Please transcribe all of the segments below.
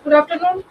Good afternoon.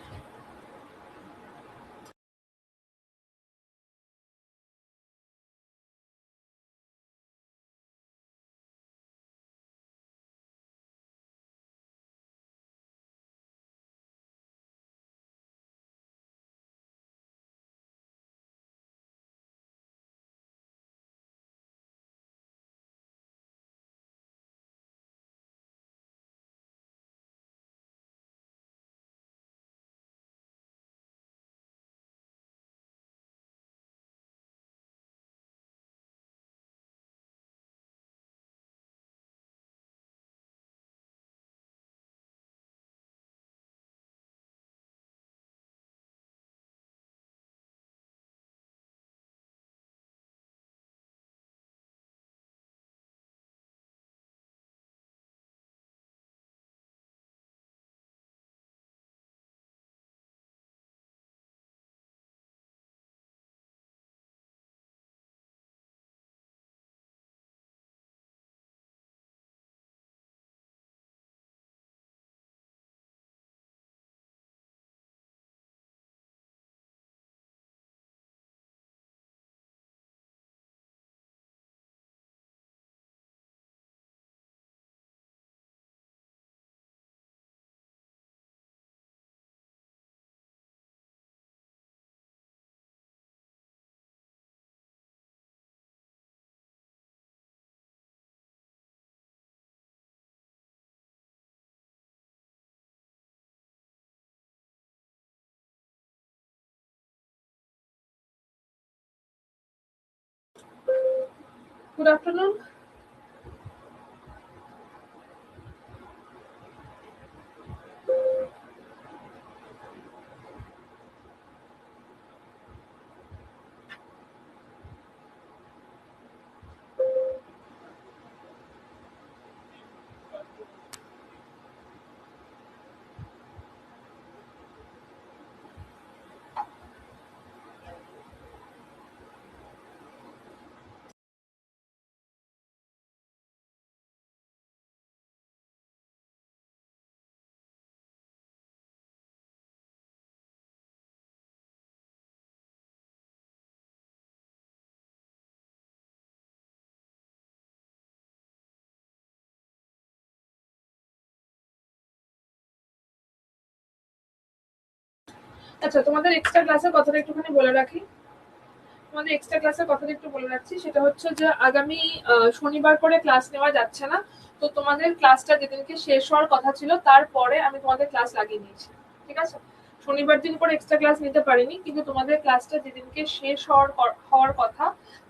Good afternoon. আচ্ছা, তোমাদের extra ক্লাসের কথাটা একটুখানি বলে রাখি। তোমাদের এক্সট্রা ক্লাসের কথাটা একটু বলে রাখছি। সেটা হচ্ছে যে আগামী শনিবার করে ক্লাস নেওয়া যাচ্ছে না। তো তোমাদের ক্লাসটা যেদিনকে শেষ হওয়ার কথা ছিল তারপরে আমি তোমাদের ক্লাস লাগিয়ে নিয়েছি। ঠিক আছে? শনিবার দিন করে এক্সট্রা ক্লাস নিতে পারিনি, কিন্তু তোমাদের ক্লাসটা যেদিনকে শেষ হওয়ার কথা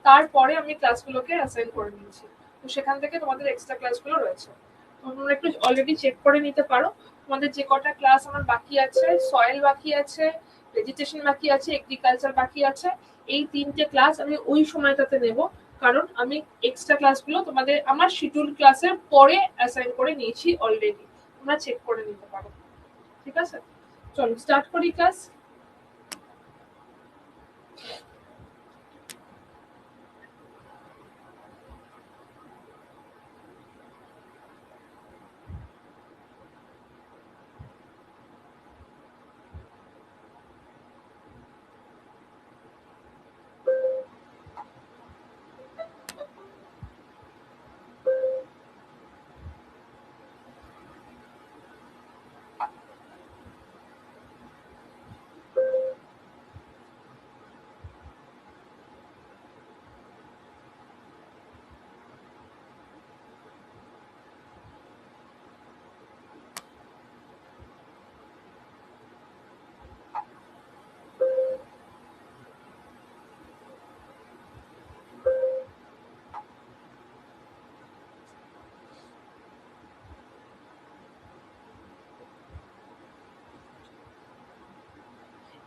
তারপরে আমি ক্লাসগুলোকে অ্যাসাইন করে নিয়েছি। তো সেখান থেকে তোমাদের এক্সট্রা ক্লাসগুলো রয়েছে। তোমরা একটু অলরেডি চেক করে নিতে পারো। তোমাদের যে কটা ক্লাস আমার বাকি আছে, সয়েল বাকি আছে, ভেজিটেশন বাকি আছে, এগ্রিকালচার বাকি আছে, এই তিনটে ক্লাস আমি ওই সময়টাতে নেব। কারণ আমি এক্সট্রা ক্লাসগুলো তোমাদের আমার শিডিউল ক্লাসের পরে অ্যাসাইন করে নিয়েছি অলরেডি। তোমরা চেক করে নিতে পারো। ঠিক আছে? চলো স্টার্ট করি ক্লাস।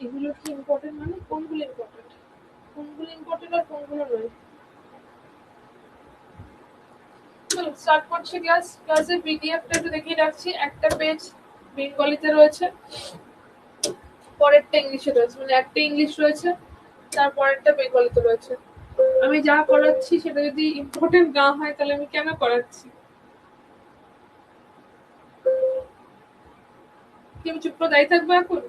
এগুলো কি ইম্পর্টেন্ট, মানে কোনগুলো ইম্পর্টেন্ট? কোনগুলো ইম্পর্টেন্ট আর কোনগুলো নয়? চলো স্টার্ট করছি ক্লাস। ক্লাসের পিডিএফটা একটু দেখিয়ে রাখছি। একটা পেজ বেঙ্গলিতে রয়েছে, পরেরটা ইংলিশে রয়েছে, মানে একটা ইংলিশ রয়েছে, তারপরেরটা বেঙ্গলিতে রয়েছে। আমি যা করাচ্ছি সেটা যদি ইম্পর্টেন্ট না হয় তাহলে আমি কেন করাচ্ছি? কি আমি চুপ করে দাঁড়িয়ে থাকবো এখন?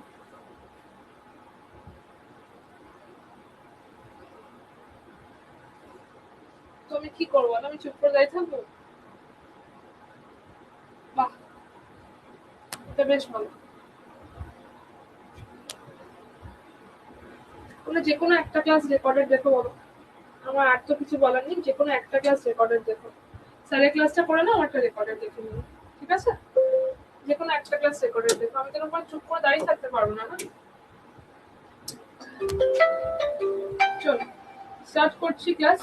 তো আমি কি করবো? আমি চুপ করে দাঁড়িয়ে থাকবো? বাহ, এটা বেশ ভালো। বলে যে কোনো একটা ক্লাস রেকর্ডেড দেখো বলো। আমার আর তো কিছু বলার নেই, যে কোনো একটা ক্লাস রেকর্ডেড দেখো। স্যারের ক্লাসটা করে না, আমারটা রেকর্ডেড দেখে নিও। ঠিক আছে? যে কোনো একটা ক্লাস রেকর্ডেড দেখো, আমি তো চুপ করে দাঁড়িয়ে থাকতে পারবো না না। চলো স্টার্ট করছি ক্লাস।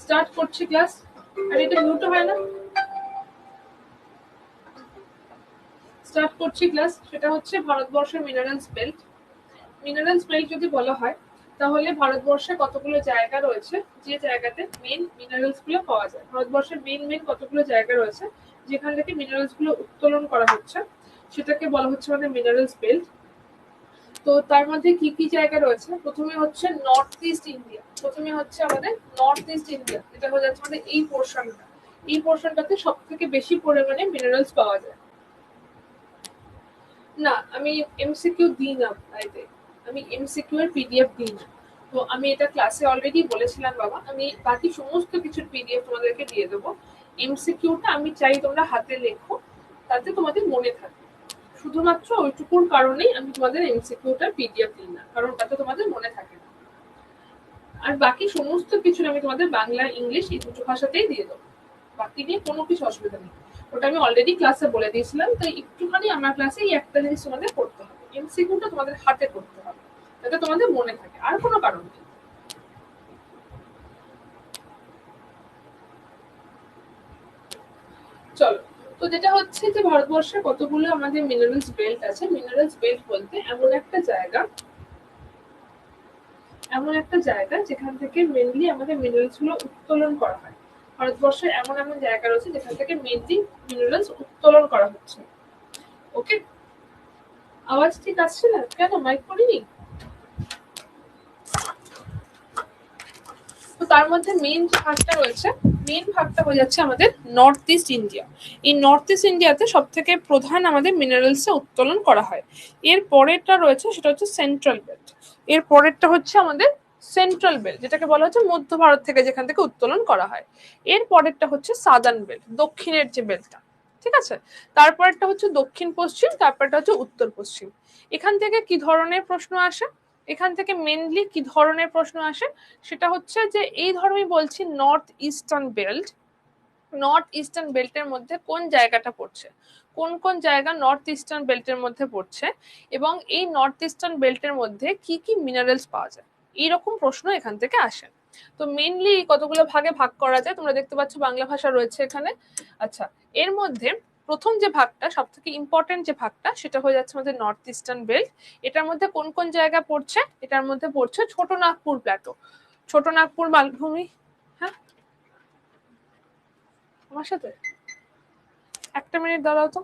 স্টার্ট করছি ক্লাস। আর এটা মিউট হয় না। স্টার্ট করছি ক্লাস। সেটা হচ্ছে ভারতবর্ষের মিনারেলস বেল্ট। মিনারেলস বেল্ট যদি বলা হয়, তাহলে ভারতবর্ষে কতগুলো জায়গা রয়েছে যে জায়গাতে মেন মিনারেলস গুলো পাওয়া যায়। ভারতবর্ষের মেন মেন কতগুলো জায়গা রয়েছে যেখান থেকে মিনারেলস গুলো উত্তোলন করা হচ্ছে, সেটাকে বলা হচ্ছে আমাদের মিনারেলস বেল্ট। তো তার মধ্যে কি কি জায়গা রয়েছে? প্রথমে হচ্ছে নর্থ ইস্ট ইন্ডিয়া। প্রথমে হচ্ছে আমাদের নর্থ ইস্ট ইন্ডিয়া, যেটা হয়ে যাচ্ছে আমাদের এই পোর্শনটা। এই পোর্শনটাতে সব থেকে বেশি পরিমাণে মিনারেলস পাওয়া যায়। না, আমি এমসিকিউ দিই না তাইতে। আমি এমসিকিউ এর পিডিএফ দিই না। তো আমি এটা ক্লাসে অলরেডি বলেছিলাম বাবা, আমি বাকি সমস্ত কিছুর পিডিএফ তোমাদেরকে দিয়ে দেবো। এমসিকিউটা আমি চাই তোমরা হাতে লেখো, তাতে তোমাদের মনে থাকে। শুধুমাত্র ওইটুকুর কারণেই আমি তোমাদের এমসিকিউটা পিডিএফ দিই না, কারণ তাতে তোমাদের মনে থাকে না। আর বাকি সমস্ত কিছু আমি তোমাদের বাংলা ইংলিশ এই দুটো ভাষাতেই দিয়ে দেবো। বাকি নিয়ে কোনো কিছু অসুবিধা নেই। ওটা আমি অলরেডি ক্লাসে বলে দিয়েছিলাম, তো একটুখানি আমার ক্লাসে এই একটা জিনিস তোমাদের করতে হবে, এমসিকিউটা তোমাদের হাতে করতে হবে, যাতে তোমাদের মনে থাকে, আর কোনো কারণ নেই। চলো। তো যেটা হচ্ছে যে ভারতবর্ষে কতগুলো আমাদের মিনারেলস বেল্ট আছে। মিনারেলস বেল্ট বলতে এমন একটা জায়গা যেখান থেকে মেনলি আমাদের মিনারেলস গুলো উত্তোলন করা হয়। ভারতবর্ষে এমন এমন জায়গা রয়েছে যেখান থেকে মেনলি মিনারেলস উত্তোলন করা হচ্ছে। ওকে? আওয়াজ ঠিক আসছে না কেন? মাইক করিনি? তো তার মধ্যে মেন যে ভাগটা রয়েছে, মেন ভাগটা হয়ে যাচ্ছে আমাদের নর্থ ইস্ট ইন্ডিয়া। এই নর্থ ইস্ট ইন্ডিয়াতে সব থেকে প্রধান আমাদের মিনারেলস উত্তোলন করা হয়। এর পরেরটা রয়েছে সেটা হচ্ছে সেন্ট্রাল বেল্ট। এর পরেরটা হচ্ছে আমাদের সেন্ট্রাল বেল্ট, যেটাকে বলা হচ্ছে মধ্য ভারত থেকে যেখান থেকে উত্তোলন করা হয়। এর পরেরটা হচ্ছে সাদার্ন বেল্ট, দক্ষিণের যে বেল্টটা। ঠিক আছে? তারপরটা হচ্ছে দক্ষিণ পশ্চিম, তারপরটা হচ্ছে উত্তর পশ্চিম। এখান থেকে কি ধরনের প্রশ্ন আসে? এখান থেকে মেনলি কি ধরনের প্রশ্ন আসে? সেটা হচ্ছে যে এই ধর আমি বলছি north eastern belt. North eastern বেল্টের মধ্যে কোন জায়গাটা পড়ছে, কোন কোন জায়গা নর্থ ইস্টার্ন বেল্টের মধ্যে পড়ছে, এবং এই নর্থ ইস্টার্ন বেল্টের মধ্যে কি কি মিনারেলস পাওয়া যায়, এইরকম প্রশ্ন এখান থেকে আসে। তো মেনলি কতগুলো ভাগে ভাগ করা যায়, তোমরা দেখতে পাচ্ছ বাংলা ভাষা রয়েছে এখানে। আচ্ছা, এর মধ্যে প্রথম যে ভাগটা, সব থেকে ইম্পর্টেন্ট যে ভাগটা, সেটা হয়ে যাচ্ছে আমাদের নর্থ ইস্টার্ন বেল্ট। এটার মধ্যে কোন কোন জায়গা পড়ছে? এটার মধ্যে পড়ছে ছোট নাগপুর প্ল্যাটো, ছোট নাগপুর মালভূমি। হ্যাঁ, আমার সাথে একটা মিনিট দাঁড়াও তো।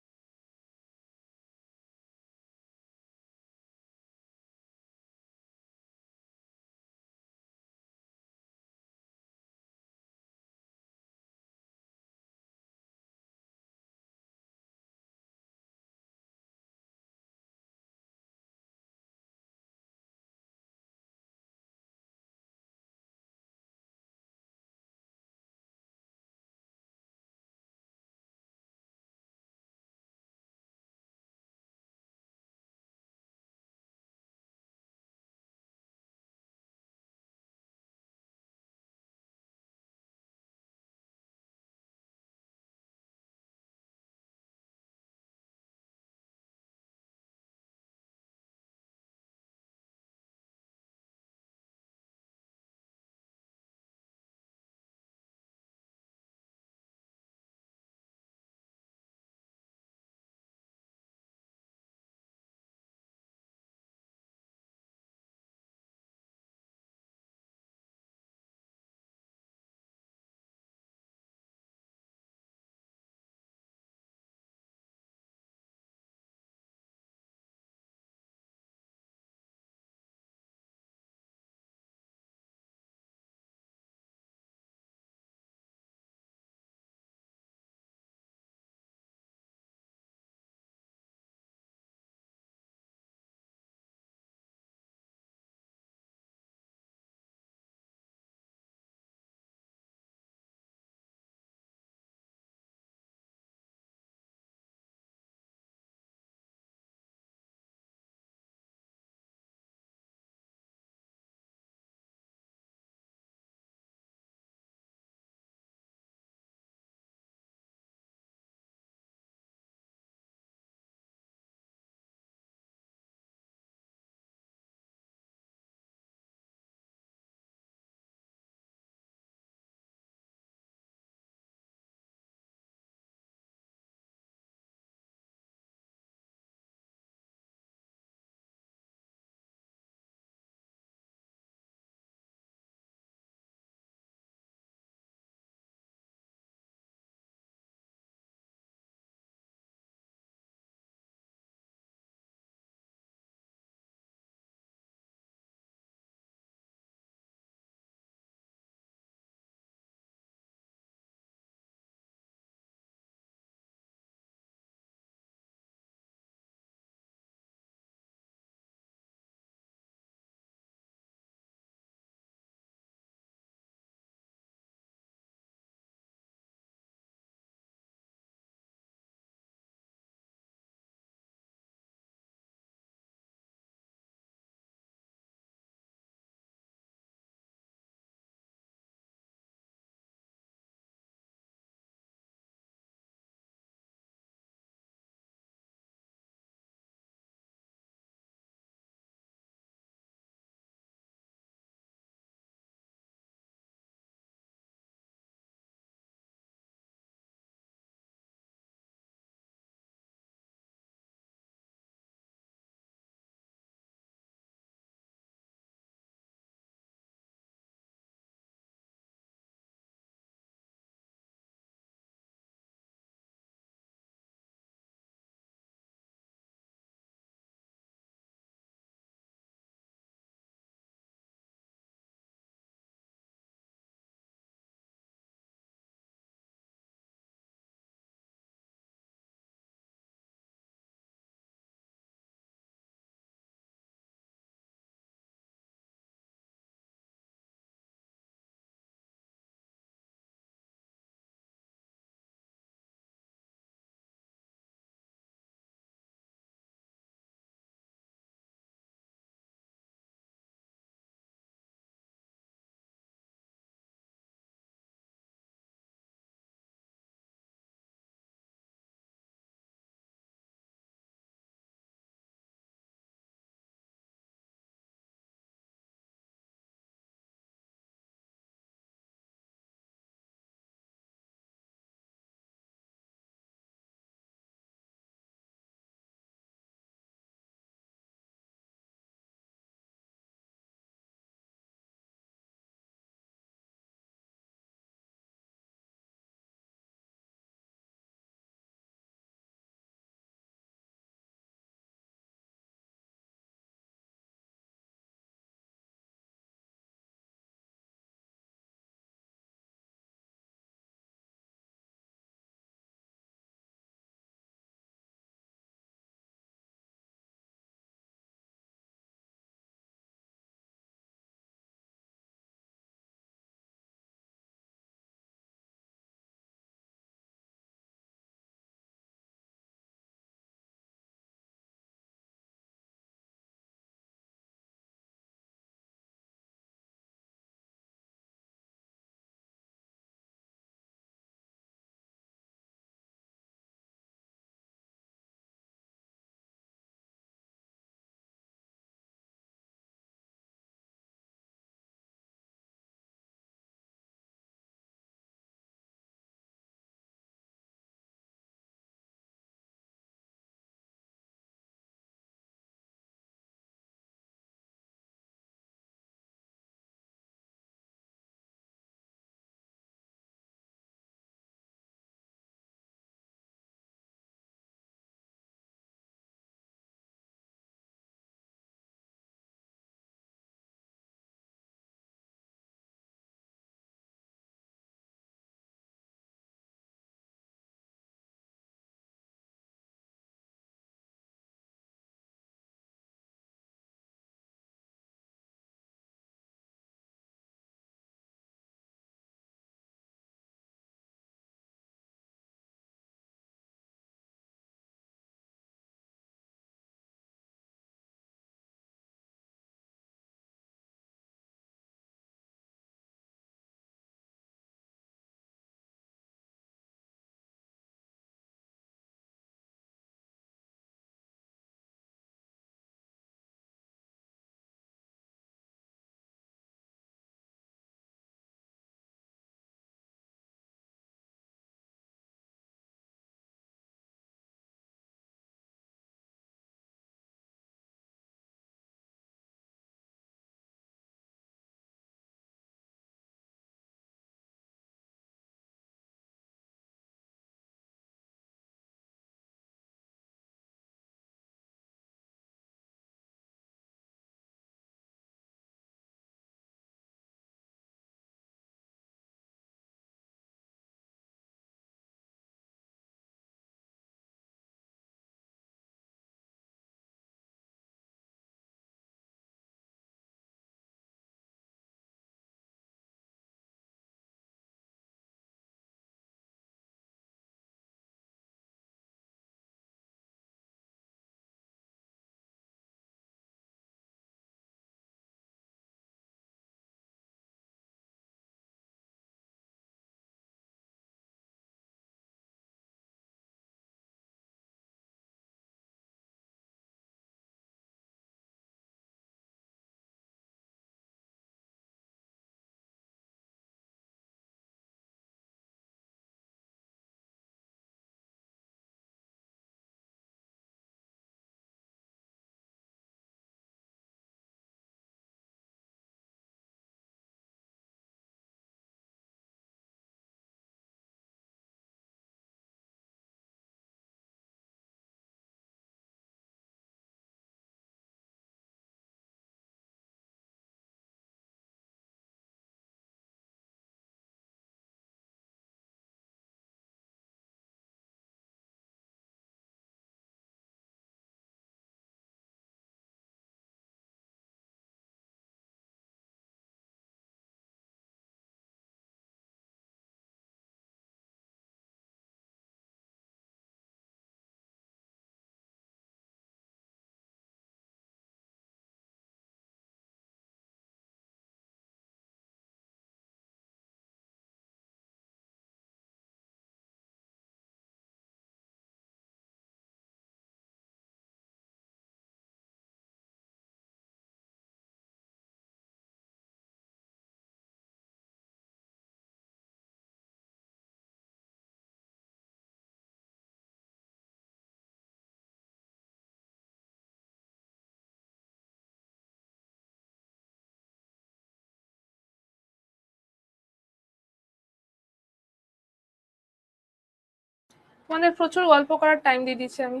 তোমাদের প্রচুর গল্প করার টাইম দিয়ে দিচ্ছি আমি,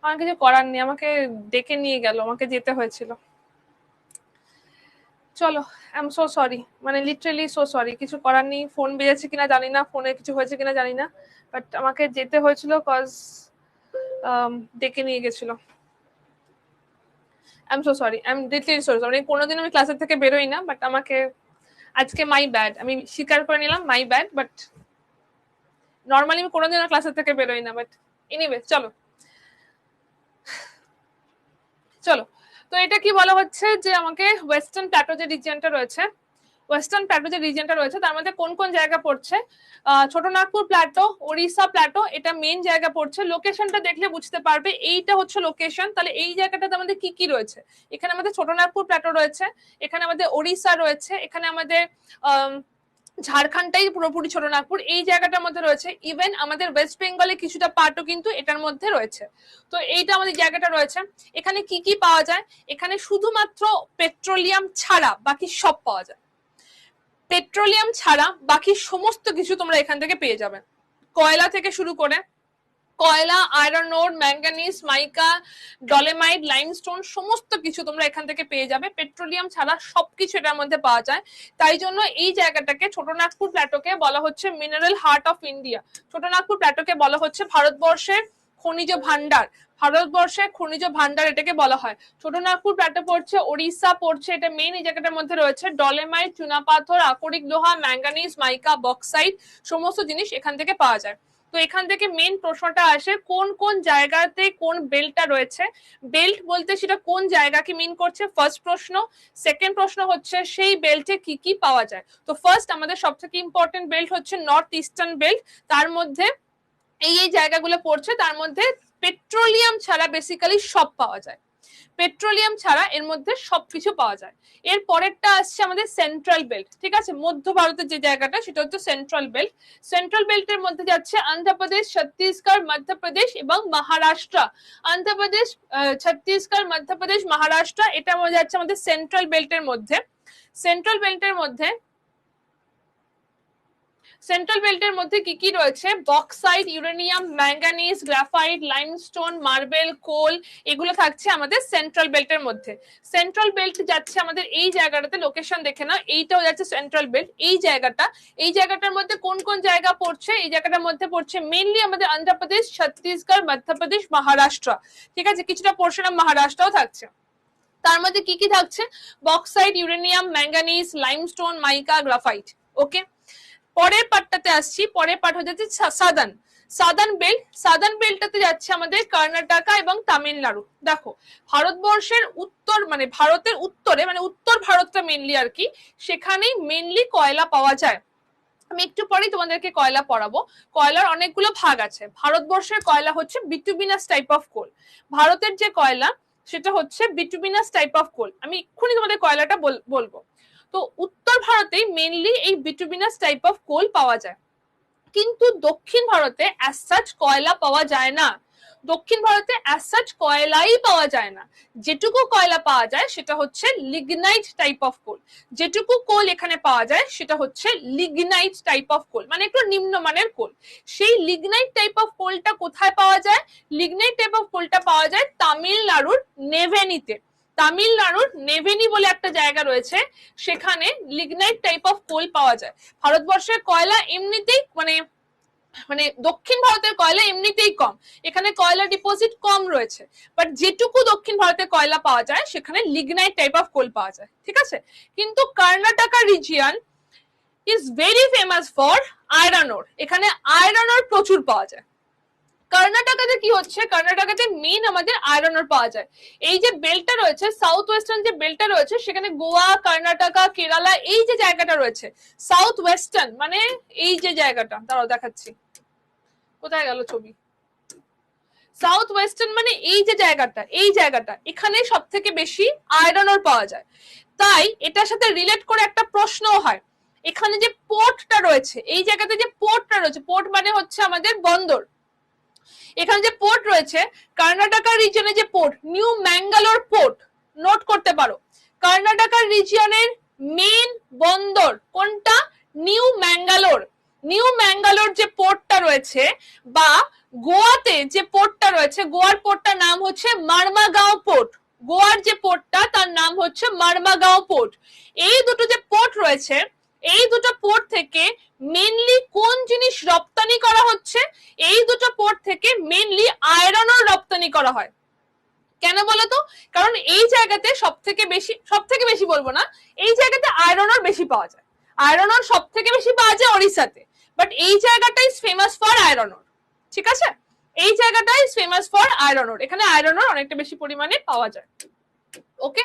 আমার কিছু করার নেই, আমাকে ডেকে নিয়ে গেল, আমাকে যেতে হয়েছিল। চলো, আই এম সো সরি, মানে লিটারালি সো সরি, কিছু করার নেই। ফোন বেজেছে কিনা জানি না, ফোনে কিছু হয়েছে কিনা জানি না, বাট আমাকে যেতে হয়েছিল কজ ডেকে নিয়ে গেছিল। I am so sorry, I am literally so sorry. কোনোদিন আমি ক্লাসের থেকে বেরোই না, বাট আমাকে আজকে মাই ব্যাড, আমি স্বীকার করে নিলাম মাই ব্যাড, বাট নর্মালি আমি কোনোদিন ক্লাসের থেকে বেরোই না, বাট এনিওয়ে চলো চলো। তো এটা কি বলা হচ্ছে যে আমাকে ওয়েস্টার্ন প্ল্যাটো যে রিজিয়নটা রয়েছে, ওয়েস্টার্ন প্ল্যাটো যে রিজিয়নটা রয়েছে তার মধ্যে কোন কোন জায়গা পড়ছে, ছোটনাগপুর প্ল্যাটো, ওড়িশা প্ল্যাটো, এটা মেইন জায়গা পড়ছে। লোকেশনটা দেখলে বুঝতে পারবে এইটা হচ্ছে লোকেশন। তাহলে এই জায়গাটাতে আমাদের কি কি রয়েছে, এখানে আমাদের ছোটনাগপুর প্ল্যাটো রয়েছে, এখানে আমাদের ওড়িশা রয়েছে, এখানে আমাদের ঝাড়খণ্ডটাই পুরোপুরি ছোটনাগপুর এই জায়গাটার মধ্যে রয়েছে। ইভেন আমাদের ওয়েস্ট বেঙ্গলে কিছুটা পার্টও কিন্তু এটার মধ্যে রয়েছে। তো এইটা আমাদের জায়গাটা রয়েছে। এখানে কি কি পাওয়া যায়, এখানে শুধুমাত্র পেট্রোলিয়াম ছাড়া বাকি সব পাওয়া যায়। পেট্রোলিয়াম ছাড়া বাকি সমস্ত কিছু তোমরা এখান থেকে পেয়ে যাবে। কয়লা থেকে শুরু করে কয়লা, আয়রন ওর, ম্যাঙ্গানিজ, মাইকা, ডলেমাইট, লাইমস্টোন সমস্ত কিছু তোমরা এখান থেকে পেয়ে যাবে। পেট্রোলিয়াম ছাড়া সবকিছু এটার মধ্যে পাওয়া যায়। তাই জন্য এই জায়গাটাকে ছোটনাগপুর প্ল্যাটোকে বলা হচ্ছে mineral heart of India. Chotanagpur প্ল্যাটোকে বলা হচ্ছে ভারতবর্ষের খনিজ ভান্ডার, ভারতবর্ষের খনিজ ভান্ডার এটাকে বলা হয়। ছোটনাগপুর প্ল্যাটো পড়ছে, ওড়িশা পড়ছে, এটা মেইন এই জায়গাটার মধ্যে রয়েছে। ডলেমাইট, চুনাপাথর, আকরিক লোহা, ম্যাঙ্গানিজ, মাইকা, বক্সাইট সমস্ত জিনিস এখান থেকে পাওয়া যায়। তো এখান থেকে মেইন প্রশ্নটা আসে কোন কোন জায়গাতে কোন বেল্টটা রয়েছে। বেল্ট বলতে সেটা কোন জায়গাকে মিন করছে, ফার্স্ট প্রশ্ন। সেকেন্ড প্রশ্ন হচ্ছে সেই বেল্টে কি কি পাওয়া যায়। তো ফার্স্ট আমাদের সবথেকে ইম্পর্টেন্ট বেল্ট হচ্ছে নর্থ ইস্টার্ন বেল্ট। তার মধ্যে এই এই জায়গাগুলো পড়ছে, তার মধ্যে পেট্রোলিয়াম ছাড়া বেসিক্যালি সব পাওয়া যায়। পেট্রোলিয়াম ছাড়া এর মধ্যে সবকিছু পাওয়া যায়। এর পরেরটা আসছে আমাদের সেন্ট্রাল বেল্ট, ঠিক আছে। মধ্য ভারতের যে জায়গাটা সেটা হচ্ছে সেন্ট্রাল বেল্ট। সেন্ট্রাল বেল্টের মধ্যে যাচ্ছে অন্ধ্রপ্রদেশ, ছত্তিশগড়, মধ্যপ্রদেশ এবং মহারাষ্ট্র। অন্ধ্রপ্রদেশ, ছত্তিশগড়, মধ্যপ্রদেশ, মহারাষ্ট্র, এটা যাচ্ছে আমাদের সেন্ট্রাল বেল্টের মধ্যে। সেন্ট্রাল বেল্টের মধ্যে সেন্ট্রাল বেল্টের মধ্যে কি কি রয়েছে, bauxite, uranium, manganese, graphite, limestone, marble, coal, এগুলো থাকছে আমাদের সেন্ট্রাল বেল্টের মধ্যে। সেন্ট্রাল বেল্ট যাচ্ছে আমাদের এই জায়গাটাতে, লোকেশন দেখে নাও, এইটাও যাচ্ছে সেন্ট্রাল বেল্ট। এই জায়গাটার মধ্যে কোন কোন জায়গা পড়ছে, এই জায়গাটার মধ্যে পড়ছে মেইনলি আমাদের অন্ধ্রপ্রদেশ, ছত্তিশগড়, মধ্যপ্রদেশ, মহারাষ্ট্র, ঠিক আছে। কিছুটা পোর্শন অফ মহারাষ্ট্রও থাকছে। তার মধ্যে কি কি থাকছে, বক্সাইট, ইউরেনিয়াম, ম্যাঙ্গানিজ, লাইমস্টোন, মাইকা, গ্রাফাইট। ওকে, পরের পার্টটাতে আসছি। পরের পার্ট হয়ে যাচ্ছে সাদার্ন বেল্ট। সাদার্ন বেল্টটাতে যাচ্ছে আমাদের কর্ণাটকা এবং তামিলনাড়ু। দেখো, ভারতবর্ষের উত্তর মানে ভারতের উত্তরে, মানে উত্তর ভারতটা মেনলি আর কি, সেখানেই মেনলি কয়লা পাওয়া যায়। আমি একটু পরেই তোমাদেরকে কয়লা পড়াবো। কয়লার অনেকগুলো ভাগ আছে। ভারতবর্ষের কয়লা হচ্ছে বিটুমিনাস টাইপ অফ কোল। ভারতের যে কয়লা সেটা হচ্ছে বিটুমিনাস টাইপ অফ কোল। আমি এক্ষুনি তোমাদের কয়লাটা বলবো। তো উত্তর ভারতেই মেনলি এই বিটুমিনাস টাইপ অফ কোল পাওয়া যায়, কিন্তু দক্ষিণ ভারতে অ্যাজ সাচ কয়লা পাওয়া যায় না। দক্ষিণ ভারতে অ্যাজ সাচ কয়লাই পাওয়া যায় না। যেটুকু কয়লা পাওয়া যায় সেটা হচ্ছে লিগনাইট টাইপ অফ কোল। যেটুকু কোল এখানে পাওয়া যায় সেটা হচ্ছে লিগনাইট টাইপ অফ কোল, মানে একটু নিম্নমানের কোল। সেই লিগনাইট টাইপ অফ কোলটা কোথায় পাওয়া যায়, লিগনাইট টাইপ অফ কোলটা পাওয়া যায় তামিলনাড়ুর নেভেনিতে। তামিলনাড়ুর নেভেনি বলে একটা জায়গা রয়েছে, সেখানে লিগনাইট টাইপ অফ কোল পাওয়া যায়। ভারতবর্ষের কয়লা এমনিতেই মানে দক্ষিণ ভারতের কয়লা এমনিতেই কম, এখানে কয়লা ডিপোজিট কম রয়েছে, বাট যেটুকু দক্ষিণ ভারতে কয়লা পাওয়া যায় সেখানে লিগনাইট টাইপ অফ কোল পাওয়া যায়, ঠিক আছে। কিন্তু Karnataka region is very famous for iron ore. এখানে আয়রন ওর প্রচুর পাওয়া যায়। কর্ণাটকাতে কি হচ্ছে, কর্ণাটকাতে মেইন আমাদের আয়রন ওর পাওয়া যায়। এই যে বেল্টটা রয়েছে, সাউথ ওয়েস্টার্ন যে বেল্টটা রয়েছে, সেখানে গোয়া, কর্ণাটকা, কেরালা, এই যে জায়গাটা রয়েছে সাউথ ওয়েস্টার্ন, মানে এই যে জায়গাটা, দাঁড়াও দেখাচ্ছি, কোথায় গেল ছবি, সাউথ ওয়েস্টার্ন মানে এই যে জায়গাটা, এই জায়গাটা, এখানে সব থেকে বেশি আয়রন ওর পাওয়া যায়। তাই এটার সাথে রিলেট করে একটা প্রশ্নও হয়, এখানে যে পোর্টটা রয়েছে, এই জায়গাতে যে পোর্টটা রয়েছে, পোর্ট মানে হচ্ছে আমাদের বন্দর, এখানে যে পোর্ট রয়েছে কর্ণাটকা রিজিয়নে যে port, new Mangalore port, note করতে পারো। কর্ণাটকা রিজিয়নের মেইন বন্দর কোনটা, নিউ ম্যাঙ্গালোর। নিউ ম্যাঙ্গালোর যে পোর্টটা রয়েছে বা গোয়াতে যে পোর্টটা রয়েছে, গোয়ার পোর্টটার নাম হচ্ছে মারমাগাঁও পোর্ট। গোয়ার যে পোর্টটা তার নাম হচ্ছে মারমাগাঁও পোর্ট। এই দুটো যে পোর্ট রয়েছে, এই দুটো পোর্ট থেকে মেনলি কোন জিনিস রপ্তানি করা হচ্ছে? এই দুটো পোর্ট থেকে মেনলি আয়রন ওর রপ্তানি করা হয়। কেন বলতো? কারণ এই জায়গাতে সব থেকে বেশি বলবো না, এই জায়গাতে আয়রন ওর বেশি পাওয়া যায়। আয়রন ওর সব থেকে বেশি পাওয়া যায় ওড়িশাতে, বাট এই জায়গাটা ইজ ফেমাস ফর আয়রন ওর। ঠিক আছে, এই জায়গাটা is famous for iron ore, এখানে আয়রন ওর অনেকটা বেশি পরিমাণে পাওয়া যায়। ওকে,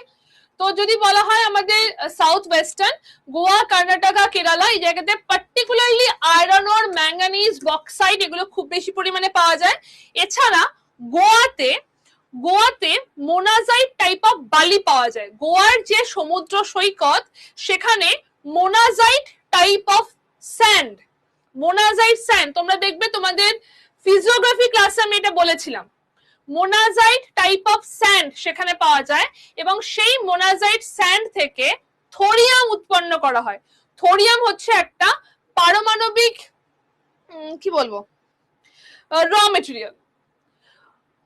তো যদি বলা হয় আমাদের সাউথ ওয়েস্টার্ন গোয়া, কর্ণাটকা, কেরালা, এই জায়গাতে পার্টিকুলারলি আয়রন ওর, ম্যাঙ্গানিজ, বক্সাইট এগুলো খুব বেশি পরিমাণে পাওয়া যায়। এছাড়া গোয়াতে মোনাজাইট টাইপ অফ বালি পাওয়া যায়। গোয়ার যে সমুদ্র সৈকত সেখানে monazite type of sand, monazite sand, তোমরা দেখবে তোমাদের ফিজিওগ্রাফি ক্লাসে আমি এটা বলেছিলাম, মোনাজাইট টাইপ অফ স্যান্ড সেখানে পাওয়া যায় এবং সেই মোনাজাইট স্যান্ড থেকে থোরিয়াম উৎপন্ন করা হয়। থোরিয়াম হচ্ছে একটা পারমাণবিক কি বলবো র মেটেরিয়াল,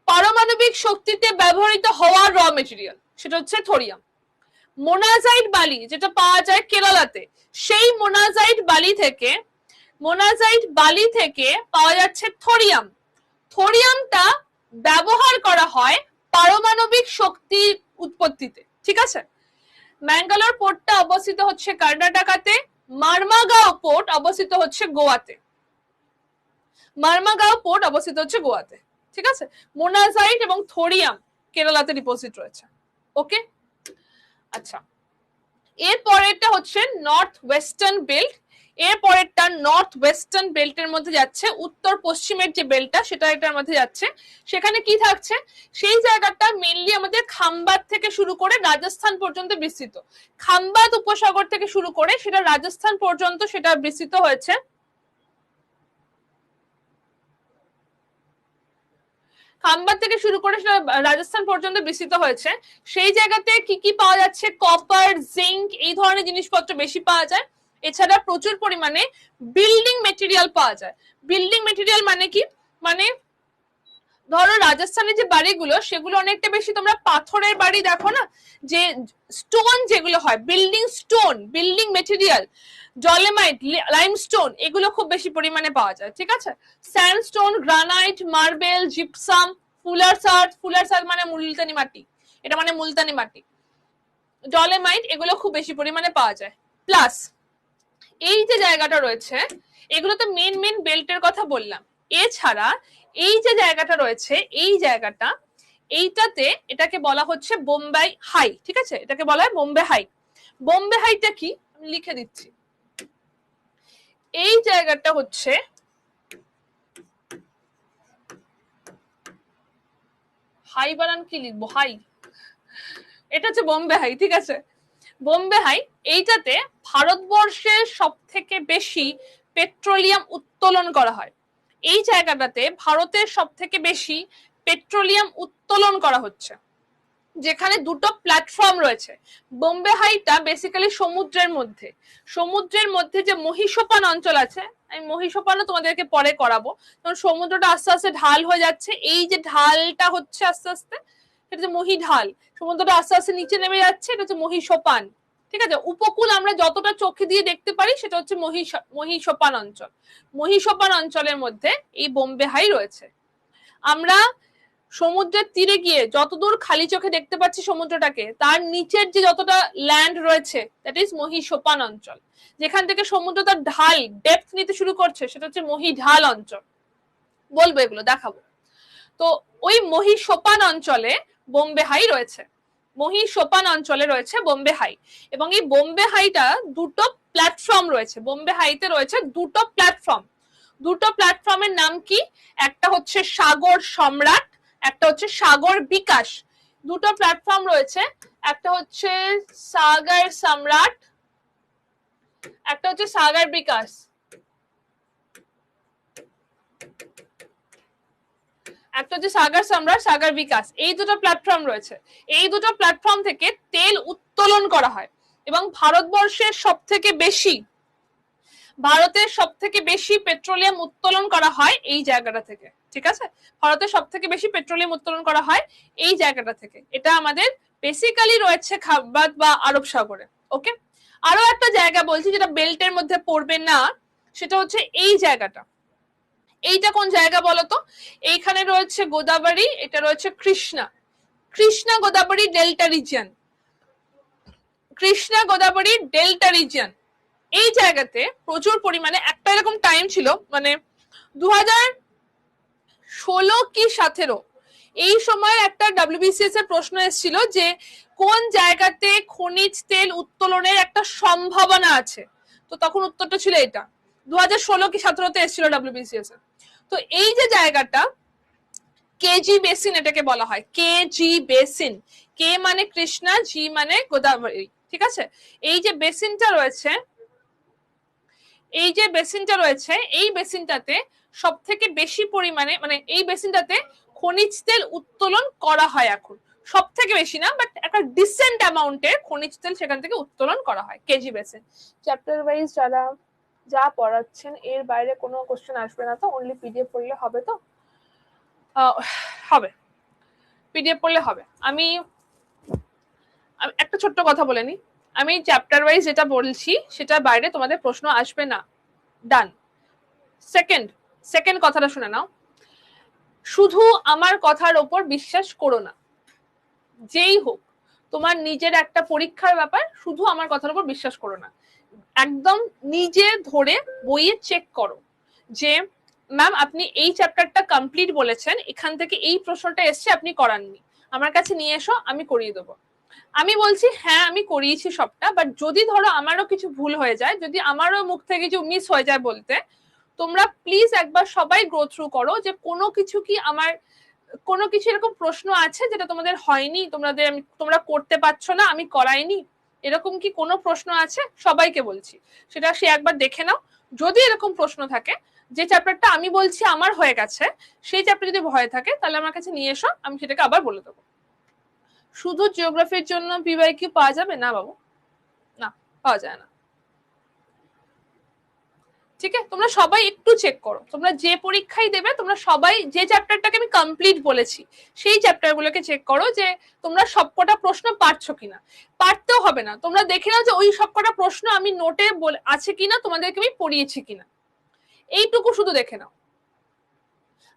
পারমাণবিক শক্তিতে ব্যবহৃত হওয়া র মেটেরিয়াল, সেটা হচ্ছে থোরিয়াম। মোনাজাইট বালি যেটা পাওয়া যায় কেরালাতে, সেই মোনাজাইট বালি থেকে পাওয়া যাচ্ছে থোরিয়াম। থোরিয়ামটা ব্যবহার করা হয় পারমাণবিক শক্তির উৎপত্তিতে। ঠিক আছে, ম্যাঙ্গালোর পোর্টটা অবস্থিত হচ্ছে কর্ণাটকাতে, মারমাগাঁও পোর্ট অবস্থিত হচ্ছে গোয়াতে। মারমাগাঁও পোর্ট অবস্থিত হচ্ছে গোয়াতে। ঠিক আছে, মোনাজাইট এবং থোরিয়াম কেরালাতে ডিপোজিট রয়েছে। ওকে, আচ্ছা, এর পরেরটা হচ্ছে নর্থ ওয়েস্টার্ন বেল্ট। এর পরেরটা নর্থ ওয়েস্টার্ন বেল্টের মধ্যে যাচ্ছে, উত্তর পশ্চিমের যে বেল্টটা সেটা এটার মধ্যে যাচ্ছে। সেখানে কি থাকছে? সেই জায়গাটা মেইনলি আমাদের খাম্বাত থেকে শুরু করে রাজস্থান পর্যন্ত বিস্তৃত। খাম্বাত উপসাগর থেকে শুরু করে সেটা রাজস্থান পর্যন্ত সেটা বিস্তৃত হয়েছে। খাম্বার থেকে শুরু করে সেটা রাজস্থান পর্যন্ত বিস্তৃত হয়েছে। সেই জায়গাতে কি কি পাওয়া যাচ্ছে? কপার, জিঙ্ক, এই ধরনের জিনিসপত্র বেশি পাওয়া যায়। এছাড়া প্রচুর পরিমাণে বিল্ডিং মেটেরিয়াল পাওয়া যায়। বিল্ডিং মেটেরিয়াল মানে কি? মানে ধরো রাজস্থানের যে বাড়িগুলো সেগুলো অনেকটা বেশি তোমরা পাথরের বাড়ি দেখো না, যে স্টোন যেগুলো হয়, building stone, building material, dolomite, limestone, এগুলো খুব বেশি পরিমাণে পাওয়া যায়। ঠিক আছে, স্যান্ডস্টোন, গ্রানাইট, মার্বেল, জিপসাম, ফুলার্স আর্থ, ফুলার্স আর্থ মানে মুলতানি মাটি, এটা মানে মুলতানি মাটি, ডলোমাইট, এগুলো খুব বেশি পরিমাণে পাওয়া যায়। প্লাস এই যে জায়গাটা রয়েছে, এগুলো তো মেন বেল্টের কথা বললাম। এছাড়া এই যে জায়গাটা রয়েছে, এই জায়গাটা, এইটাতে এটাকে বলা হচ্ছে বোম্বাই হাই। ঠিক আছে, এটাকে বলা হয় বোম্বে হাই। বোম্বে হাইটা কি আমি লিখে দিচ্ছি। এই জায়গাটা হচ্ছে হাই বানান কি লিখবো, হাই, এটা হচ্ছে বোম্বে হাই। ঠিক আছে, বোম্বে হাই, এইটাতে ভারতবর্ষের সব থেকে বেশি পেট্রোলিয়াম উত্তোলন করা হয়। এই জায়গাটাতে ভারতের সব থেকে বেশি পেট্রোলিয়াম উত্তোলন করা হচ্ছে, যেখানে দুটো প্ল্যাটফর্ম রয়েছে। বোম্বে হাইটা বেসিক্যালি সমুদ্রের মধ্যে যে মহিষোপান অঞ্চল আছে, আমি মহিষোপানও তোমাদেরকে পরে করাবো, কারণ সমুদ্রটা আস্তে আস্তে ঢাল হয়ে যাচ্ছে। এই যে ঢালটা হচ্ছে আস্তে আস্তে, সেটা হচ্ছে মহি ঢাল, সমুদ্রটা আস্তে আস্তে নিচে নেমে যাচ্ছে, এটা হচ্ছে মহিষোপান। ঠিক আছে, উপকূল আমরা যতটা চোখে দিয়ে দেখতে পারি সেটা হচ্ছে মহিষোপান অঞ্চল। মহিষোপান অঞ্চলের মধ্যে এই বোম্বে হাই রয়েছে। আমরা সমুদ্রের তীরে গিয়ে যতদূর খালি চোখে দেখতে পাচ্ছি সমুদ্রটাকে, তার নিচের যে যতটা ল্যান্ড রয়েছে দ্যাট ইজ মহিষোপান অঞ্চল। যেখান থেকে সমুদ্র তার ঢাল ডেপথ নিতে শুরু করছে সেটা হচ্ছে মহিঢাল অঞ্চল। বলবো, এগুলো দেখাবো। তো ওই মহিষোপান অঞ্চলে বোম্বে হাই রয়েছে, মহিষোপান অঞ্চলে রয়েছে বোম্বে হাই। এবং এই বোম্বে হাইটা দুটো প্ল্যাটফর্ম রয়েছে, বোম্বে হাইতে রয়েছে দুটো প্ল্যাটফর্ম। দুটো প্ল্যাটফর্মের নাম কি? একটা হচ্ছে সাগর সম্রাট, একটা হচ্ছে সাগর বিকাশ। দুটো প্ল্যাটফর্ম রয়েছে, একটা হচ্ছে সাগর সম্রাট, একটা হচ্ছে সাগর বিকাশ। একটা হচ্ছে সাগর সম্রাট, সাগর বিকাশ, এই দুটো প্ল্যাটফর্ম রয়েছে। এই দুটো প্ল্যাটফর্ম থেকে তেল উত্তোলন করা হয় এবং ভারতবর্ষের সব থেকে বেশি ভারতের সব থেকে বেশি পেট্রোলিয়াম উত্তোলন করা হয় এই জায়গাটা থেকে, ঠিক আছে? ভারতের সব থেকে বেশি পেট্রোলিয়াম উত্তোলন করা হয় এই জায়গাটা থেকে। এটা আমাদের বেসিক্যালি রয়েছে খাব্বাত বা আরব সাগরে। ওকে, আরো একটা জায়গা বলছি যেটা বেল্টের মধ্যে পড়বে না, সেটা হচ্ছে এই জায়গাটা। এইটা কোন জায়গা বলতো? এইখানে রয়েছে গোদাবরী, এটা রয়েছে Krishna, Krishna Godavari delta region, Krishna Godavari delta region. এই জায়গাতে প্রচুর পরিমাণে একটা এরকম টাইম ছিল, মানে 2016 কি 17 এই সময় একটা WBCS এর প্রশ্ন এসেছিল যে কোন জায়গাতে খনিজ তেল উত্তোলনের একটা সম্ভাবনা আছে। তো তখন উত্তরটা ছিল এটা, 2016 কি 17তে এসেছিল WBCS এ। তো এই যে জায়গাটা কেজি বেসিন এটাকে বলা হয়, কেজি বেসিন, কে মানে কৃষ্ণা, জি মানে গোদাবরী, ঠিক আছে? এই যে বেসিনটা রয়েছে, এই যে বেসিনটা রয়েছে, এই বেসিনটাতে সব থেকে বেশি পরিমাণে, মানে এই বেসিনটাতে খনিজ তেল উত্তোলন করা হয় এখন, সব থেকে বেশি না বাট একটা ডিসেন্ট অ্যামাউন্টের খনিজ তেল সেখান থেকে উত্তোলন করা হয়, কেজি বেসিন। চ্যাপ্টার ওয়াইজ যারা যা পড়াচ্ছেন এর বাইরে কোনো কোশ্চেন আসবে না তো? অনলি পিডিএফ পড়লে হবে তো? হবে, পিডিএফ পড়লে হবে। আমি একটা ছোট্ট কথা বলে নি, আমি চ্যাপ্টার ওয়াইজ যেটা বলছি সেটার বাইরে তোমাদের প্রশ্ন আসবে না, ডান। সেকেন্ড কথাটা শুনে নাও, শুধু আমার কথার ওপর বিশ্বাস করো না, যেই হোক তোমার নিজের একটা পরীক্ষার ব্যাপার, শুধু আমার কথার উপর বিশ্বাস করো না, একদম নিজে ধরে বইয়ে চেক করো যে ম্যাম আপনি এই চ্যাপ্টারটা কমপ্লিট বলেছেন, এখান থেকে এই প্রশ্নটা এসছে আপনি করাননি, আমার কাছে নিয়ে এসো, আমি করিয়ে দেবো। আমি বলছি হ্যাঁ আমি করিয়েছি সবটা, বাট যদি ধরো আমারও কিছু ভুল হয়ে যায়, যদি আমারও মুখ থেকে কিছু মিস হয়ে যায় বলতে, তোমরা প্লিজ একবার সবাই গো থ্রু করো যে কোনো কিছু কি আমার কোনো কিছু এরকম প্রশ্ন আছে যেটা তোমাদের হয়নি, তোমরা করতে পারছো না, আমি করাইনি, এরকম কি কোনো প্রশ্ন আছে? সবাইকে বলছি সেটা সে একবার দেখে নাও। যদি এরকম প্রশ্ন থাকে যে চ্যাপ্টারটা আমি বলছি আমার হয়ে গেছে, সেই চ্যাপ্টার যদি ভয় থাকে তাহলে আমার কাছে নিয়ে এসো, আমি সেটাকে আবার বলে দেবো। শুধু জিওগ্রাফির জন্য পিওয়াইকিউ পাওয়া যাবে না বাবু, না পাওয়া যায় না, ঠিক আছে? তোমরা সবাই একটু চেক করো, তোমরা যে পরীক্ষাই দেবে তোমরা সবাই যে চ্যাপ্টারটাকে আমি কমপ্লিট বলেছি সেই চ্যাপ্টারগুলোকে চেক করো যে তোমরা সবকটা প্রশ্ন পারছো কিনা। পারতেও হবে না, তোমরা দেখে নাও যে ওই সবকটা প্রশ্ন আমি নোটে আছে কিনা, তোমাদেরকে আমি পড়িয়েছি কিনা, এইটুকু শুধু দেখে নাও।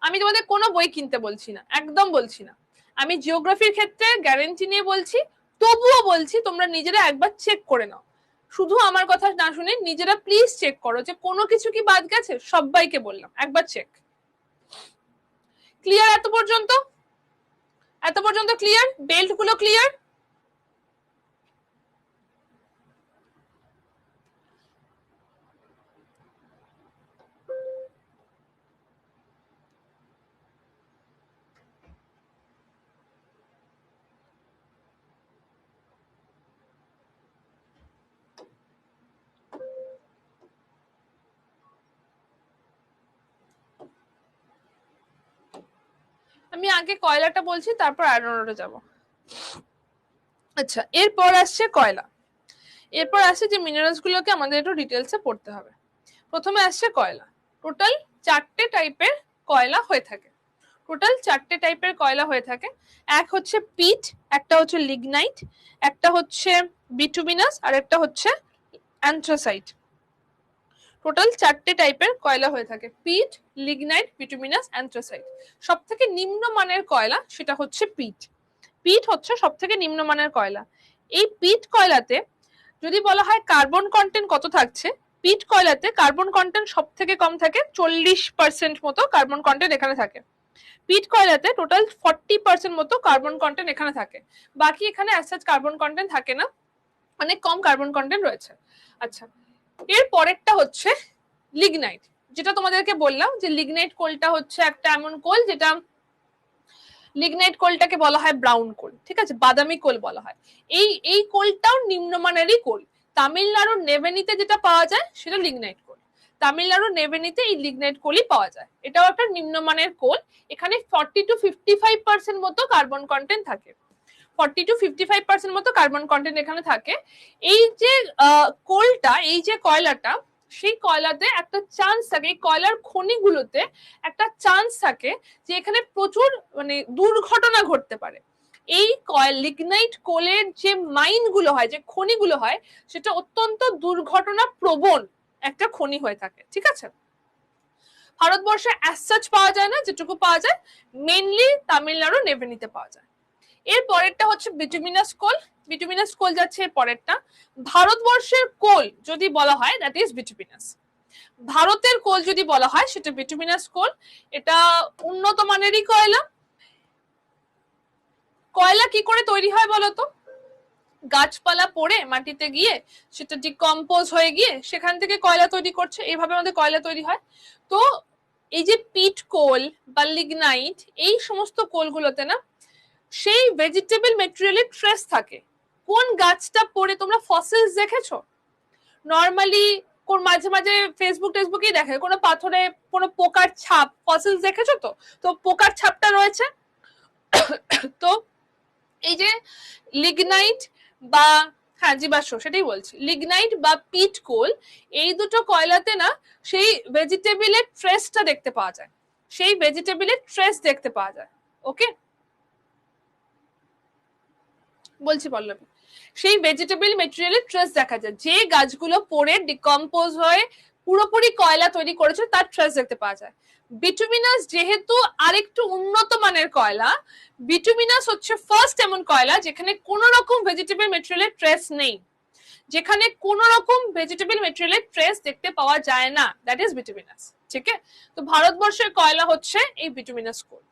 আমি তোমাদের কোনো বই কিনতে বলছি না, একদম বলছি না। আমি জিওগ্রাফির ক্ষেত্রে গ্যারেন্টি নিয়ে বলছি, তবুও বলছি তোমরা নিজেরা একবার চেক করে নাও, শুধু আমার কথা না শুনে নিজেরা প্লিজ চেক করো যে কোনো কিছু কি বাদ গেছে। সবাইকে বললাম একবার চেক। ক্লিয়ার? এত পর্যন্ত ক্লিয়ার? বেল্ট গুলো ক্লিয়ার? আমি আগে কয়লাটা বলছি, তারপর আয়রনটা যাব। আচ্ছা, এরপর আসছে কয়লা। এরপর আসছে যে মিনারেলস গুলোকে আমাদের একটু ডিটেলসে পড়তে হবে। প্রথমে আসছে কয়লা। টোটাল 4টে টাইপের কয়লা হয়ে থাকে, টোটাল 4টে টাইপের কয়লা হয়ে থাকে। এক হচ্ছে পিট, একটা হচ্ছে লিগনাইট, একটা হচ্ছে বিটুমিনাস, আর একটা হচ্ছে অ্যান্থ্রাসাইট। টোটাল 4টে টাইপের কয়লা হয়ে থাকে, পিট, লিগনাইট, বিটুমিনাস, অ্যান্থ্রাসাইট। সব থেকে নিম্নমানের কয়লা সেটা হচ্ছে পিট। পিট হচ্ছে সব থেকে নিম্নমানের কয়লা। এই পিট কয়লাতে যদি বলা হয় কার্বন কন্টেন্ট কত থাকছে, পিট কয়লাতে কার্বন কন্টেন্ট সব থেকে কম থাকে, 40% মতো কার্বন কন্টেন্ট এখানে থাকে। পিট কয়লাতে টোটাল 40% মতো কার্বন কন্টেন্ট এখানে থাকে, বাকি এখানে অ্যাজ কার্বন কন্টেন্ট থাকে না, অনেক কম কার্বন কন্টেন্ট রয়েছে। আচ্ছা, এর পরেরটা হচ্ছে লিগনাইট, যেটা তোমাদেরকে বললাম যে লিগনাইট কোলটা হচ্ছে একটা এমন কোল যেটা, লিগনাইট কোলটাকে বলা হয় ব্রাউন কোল, ঠিক আছে, বাদামি কোল বলা হয়। এই কোলটাও নিম্নমানেরই কোল। তামিলনাড়ুর নেভেনিতে যেটা পাওয়া যায় সেটা লিগনাইট কোল, তামিলনাড়ুর নেভেনিতে এই লিগনাইট কোলই পাওয়া যায়, এটাও একটা নিম্নমানের কোল। এখানে 40 to 55% মতো কার্বন কন্টেন্ট থাকে, 40 to 55% মতো কার্বন কন্টেন্ট এখানে থাকে। এই যে কোলটা, এই যে কয়লাটা, সেই কয়লাতে একটা চান্স থাকে, এই কয়লার খনিগুলোতে একটা চান্স থাকে যে এখানে প্রচুর মানে দুর্ঘটনা ঘটতে পারে। এই লিগনাইট কোলের যে মাইন গুলো হয়, যে খনিগুলো হয়, সেটা অত্যন্ত দুর্ঘটনা প্রবণ একটা খনি হয়ে থাকে, ঠিক আছে। ভারতবর্ষে অ্যাজ সাচ পাওয়া যায় না, যেটুকু পাওয়া যায় মেইনলি তামিলনাড়ু নেভেনিতে পাওয়া যায়। এর পরেরটা হচ্ছে বিটুমিনাস কোল। বিটুমিনাস কোল যাচ্ছে এর পরেরটা। ভারতবর্ষের কোল যদি বলা হয় দ্যাট ইজ বিটুমিনাস। ভারতের কোল যদি বলা হয় সেটা বিটুমিনাস কোল। এটা উন্নত মানেরই কয়লা। কয়লা কি করে তৈরি হয় বলতো? গাছপালা পড়ে মাটিতে গিয়ে সেটা ডিকম্পোজ হয়ে গিয়ে সেখান থেকে কয়লা তৈরি করছে, এইভাবে আমাদের কয়লা তৈরি হয়। তো এই যে পিট কোল বা লিগনাইট, এই সমস্ত কোলগুলোতে না সেই ভেজিটেবল ম্যাটেরিয়ালের ট্রেস থাকে। কোন গাছটা পড়ে, তোমরা ফসিলস দেখেছো নর্মালি? কোন মাঝে মাঝে টেসবুকেই দেখে কোনো পাথরে কোনো পোকার ছাপ, ফসিলস দেখেছো তো? তো পোকার ছাপটা রয়েছে। তো এই যে লিগনাইট বা হ্যাঁ জীবাশ্ম, সেটাই বলছি, লিগনাইট বা পিট কোল, এই দুটো কয়লাতে না সেই ভেজিটেবলের ট্রেসটা দেখতে পাওয়া যায়, সেই ভেজিটেবলের ট্রেস দেখতে পাওয়া যায়। ওকে, বলছি পল্লবী, সেই ভেজিটেবল মেটেরিয়ালের ট্রেস দেখা যায়, যে গাছগুলো পড়ে ডিকম্পোজ হয়ে পুরোপুরি কয়লা তৈরি করেছে তার ট্রেস দেখতে পাওয়া যায়। বিটুমিনাস যেহেতু আরেকটু উন্নত মানের কয়লা, বিটুমিনাস হচ্ছে ফার্স্ট এমন কয়লা যেখানে কোন রকম ভেজিটেবল মেটেরিয়ালের ট্রেস নেই, যেখানে কোন রকম ভেজিটেবল মেটেরিয়ালের ট্রেস দেখতে পাওয়া যায় না, দ্যাট ইজ বিটুমিনাস। ঠিক আছে, তো ভারতবর্ষের কয়লা হচ্ছে এই বিটুমিনাস কোল।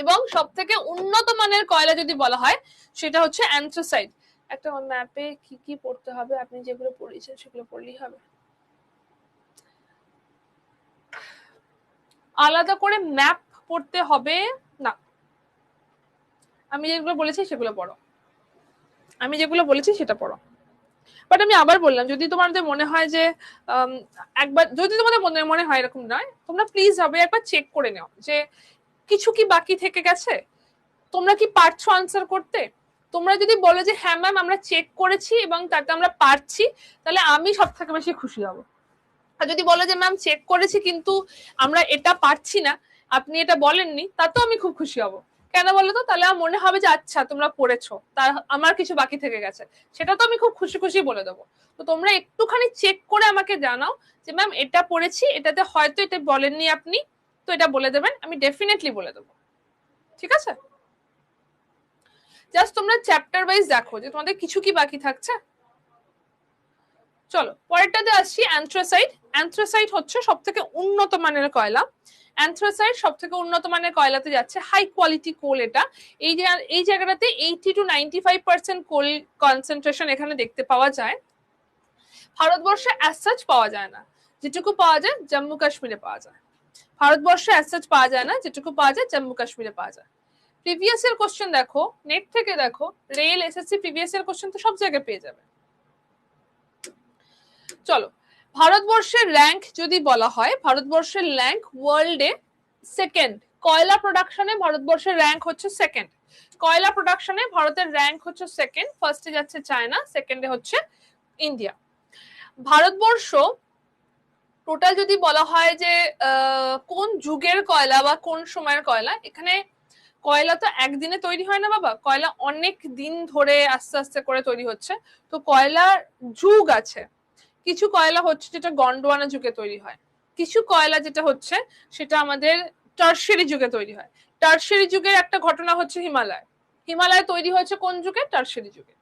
এবং সব থেকে উন্নত মানের কয়লা যদি বলা হয় সেটা হচ্ছে অ্যান্থ্রাসাইট। একটা ম্যাপে কি কি পড়তে হবে, আপনি যেগুলো পড়েছেন সেগুলো পড়লেই হবে, আলাদা করে ম্যাপ পড়তে হবে না। আমি যেগুলো বলেছি সেগুলো পড়ো, আমি যেগুলো বলেছি সেটা পড়ো। বাট আমি আবার বললাম, যদি তোমাদের মনে হয় যে একবার, যদি তোমাদের মনে হয় এরকম নয়, তোমরা প্লিজ হবে একবার চেক করে নাও যে কিছু কি বাকি থেকে গেছে, তোমরা কি পারছো আনসার করতে। তোমরা যদি বলো যে হ্যাঁ ম্যাম আমরা চেক করেছি এবং তাতে আমরা পারছি, তাহলে আমি সব থেকে বেশি খুশি হব। আর যদি বলো যে ম্যাম চেক করেছি কিন্তু আমরা এটা পারছি না, আপনি এটা বলেননি, তাতেও আমি খুব খুশি হব। কেন বলো তো? তাহলে আমার মনে হবে যে আচ্ছা তোমরা পড়েছো, তার আমার কিছু বাকি থেকে গেছে, সেটা তো আমি খুব খুশি খুশি বলে দেবো। তো তোমরা একটুখানি চেক করে আমাকে জানাও যে ম্যাম এটা পড়েছি, এটাতে হয়তো এটা বলেননি আপনি, তো এটা বলে দেবেন, আমি ডেফিনেটলি বলে দেবো। ঠিক আছে, জাস্ট তোমরা চ্যাপ্টার ওয়াইজ দেখো যে তোমাদের কিছু কি বাকি থাকছে। চলো পরেরটাতে আসছি, অ্যান্থ্রাসাইট। অ্যান্থ্রাসাইট হচ্ছে সব থেকে উন্নত মানের কয়লা। অ্যান্থ্রাসাইট সব থেকে উন্নত মানের কয়লাতে যাচ্ছে, হাই কোয়ালিটি কোল এটা। এই জায়গাটাতে 80 to 95% কোল কনসেন্ট্রেশন এখানে দেখতে পাওয়া যায়। ভারতবর্ষে অ্যাজ সাচ পাওয়া যায় না, যেটুকু পাওয়া যায় জম্মু কাশ্মীরে পাওয়া যায়। ভারতবর্ষে অ্যাজ সাচ পাওয়া যায় না, যেটুকু পাওয়া যায় জম্মু কাশ্মীরে পাওয়া যায়। প্রিভিয়াস এর কোশ্চেন দেখো, নেট থেকে দেখো, রেল এসএসসি প্রিভিয়াস এর কোশ্চেন তো সব জায়গায় পেয়ে যাবে। চলো, ভারতবর্ষের র্যাঙ্ক যদি বলা হয়, ভারতবর্ষের র্যাঙ্ক ওয়ার্ল্ডে সেকেন্ড। কয়লা প্রোডাকশনে ভারতবর্ষের র্যাঙ্ক হচ্ছে সেকেন্ড। কয়লা প্রোডাকশনে ভারতের র্যাঙ্ক হচ্ছে সেকেন্ড। ফার্স্টে যাচ্ছে চায়না, সেকেন্ডে হচ্ছে ইন্ডিয়া। ভারতবর্ষ টোটাল যদি বলা হয় যে কোন যুগের কয়লা বা কোন সময়ের কয়লা, এখানে কয়লা তো একদিনে তৈরি হয় না বাবা, কয়লা অনেক দিন ধরে আস্তে আস্তে করে তৈরি হচ্ছে। তো কয়লার যুগ আছে, কিছু কয়লা হচ্ছে যেটা গন্ডোয়ানা যুগে তৈরি হয়, কিছু কয়লা যেটা হচ্ছে সেটা আমাদের টার্শিয়ারি যুগে তৈরি হয়। টার্শিয়ারি যুগের একটা ঘটনা হচ্ছে হিমালয়। হিমালয় তৈরি হয়েছে কোন যুগে? টার্শিয়ারি যুগে।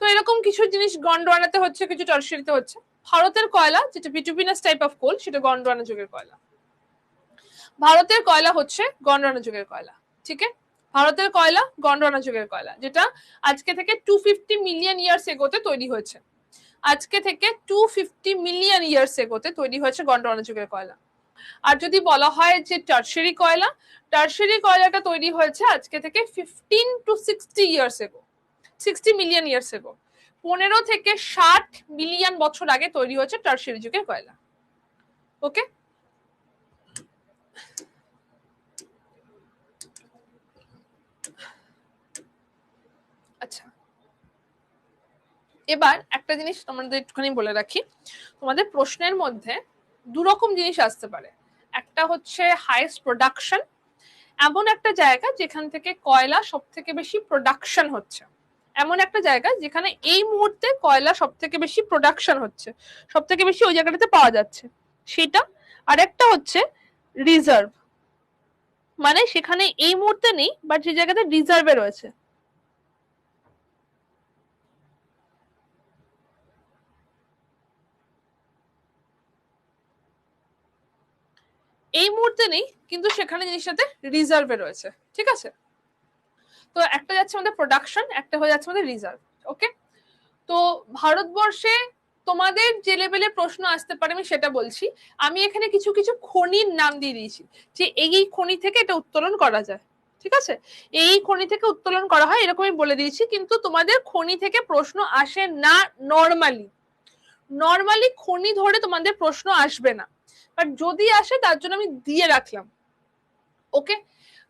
তো এরকম কিছু জিনিস গন্ডোয়ানাতে হচ্ছে, কিছু টার্শিয়ারিতে হচ্ছে। ভারতের কয়লা যেটা বিটুমিনাস টাইপ অফ কোল, সেটা গন্ডোয়ানা যুগের কয়লা। ভারতের কয়লা হচ্ছে গন্ডোয়ানা যুগের কয়লা। ঠিক আছে, ভারতের কয়লা গন্ডোয়ানা যুগের কয়লা, যেটা আজকে থেকে 250 মিলিয়ন ইয়ার্স এগোতে তৈরি হয়েছে। আজকে থেকে 250 মিলিয়ন ইয়ার্স এগোতে তৈরি হয়েছে গন্ডোয়ানা যুগের কয়লা। আর যদি বলা হয় যে টার্শিয়ারি কয়লা, টার্শিয়ারি কয়লাটা তৈরি হয়েছে আজকে থেকে 15 to 60 years ago, 60 million years ago. 15 থেকে 60 মিলিয়ন বছর আগে তৈরি হয়েছে টার্শিয়ারি যুগের কয়লা। ওকে, আচ্ছা এবার একটা জিনিস তোমাদের একটুখানি বলে রাখি, তোমাদের প্রশ্নের মধ্যে দু রকম জিনিস আসতে পারে। একটা হচ্ছে হাইয়েস্ট প্রোডাকশন, এমন একটা জায়গা যেখান থেকে কয়লা সব থেকে বেশি প্রোডাকশন হচ্ছে, এমন একটা জায়গা যেখানে এই মুহূর্তে কয়লা সব থেকে বেশি প্রোডাকশন হচ্ছে, সব থেকে বেশি ওই জায়গাটাতে পাওয়া যাচ্ছে সেটা। আর একটা হচ্ছে রিজার্ভ, মানে সেখানে এই মুহূর্তে নেই বাট যে জায়গাতে রিজার্ভে রয়েছে। এই মুহূর্তে নেই কিন্তু সেখানে জিনিসটাতে রিজার্ভে রয়েছে, ঠিক আছে। তো একটা যাচ্ছে আমাদের প্রোডাকশন, একটা হয়ে যাচ্ছে আমাদের রিজার্ভ। ওকে, তো ভারতবর্ষে তোমাদের যে লেভেলে প্রশ্ন আসতে পারে আমি সেটা বলছি। আমি এখানে কিছু কিছু খনির নাম দিয়ে দিয়েছি যে এই খনি থেকে এটা উত্তোলন করা যায়, ঠিক আছে, এই খনি থেকে উত্তোলন করা হয় এরকমই বলে দিয়েছি। কিন্তু তোমাদের খনি থেকে প্রশ্ন আসে না নর্মালি, নর্মালি খনি ধরে তোমাদের প্রশ্ন আসবে না, বাট যদি আসে তার জন্য আমি দিয়ে রাখলাম। ওকে,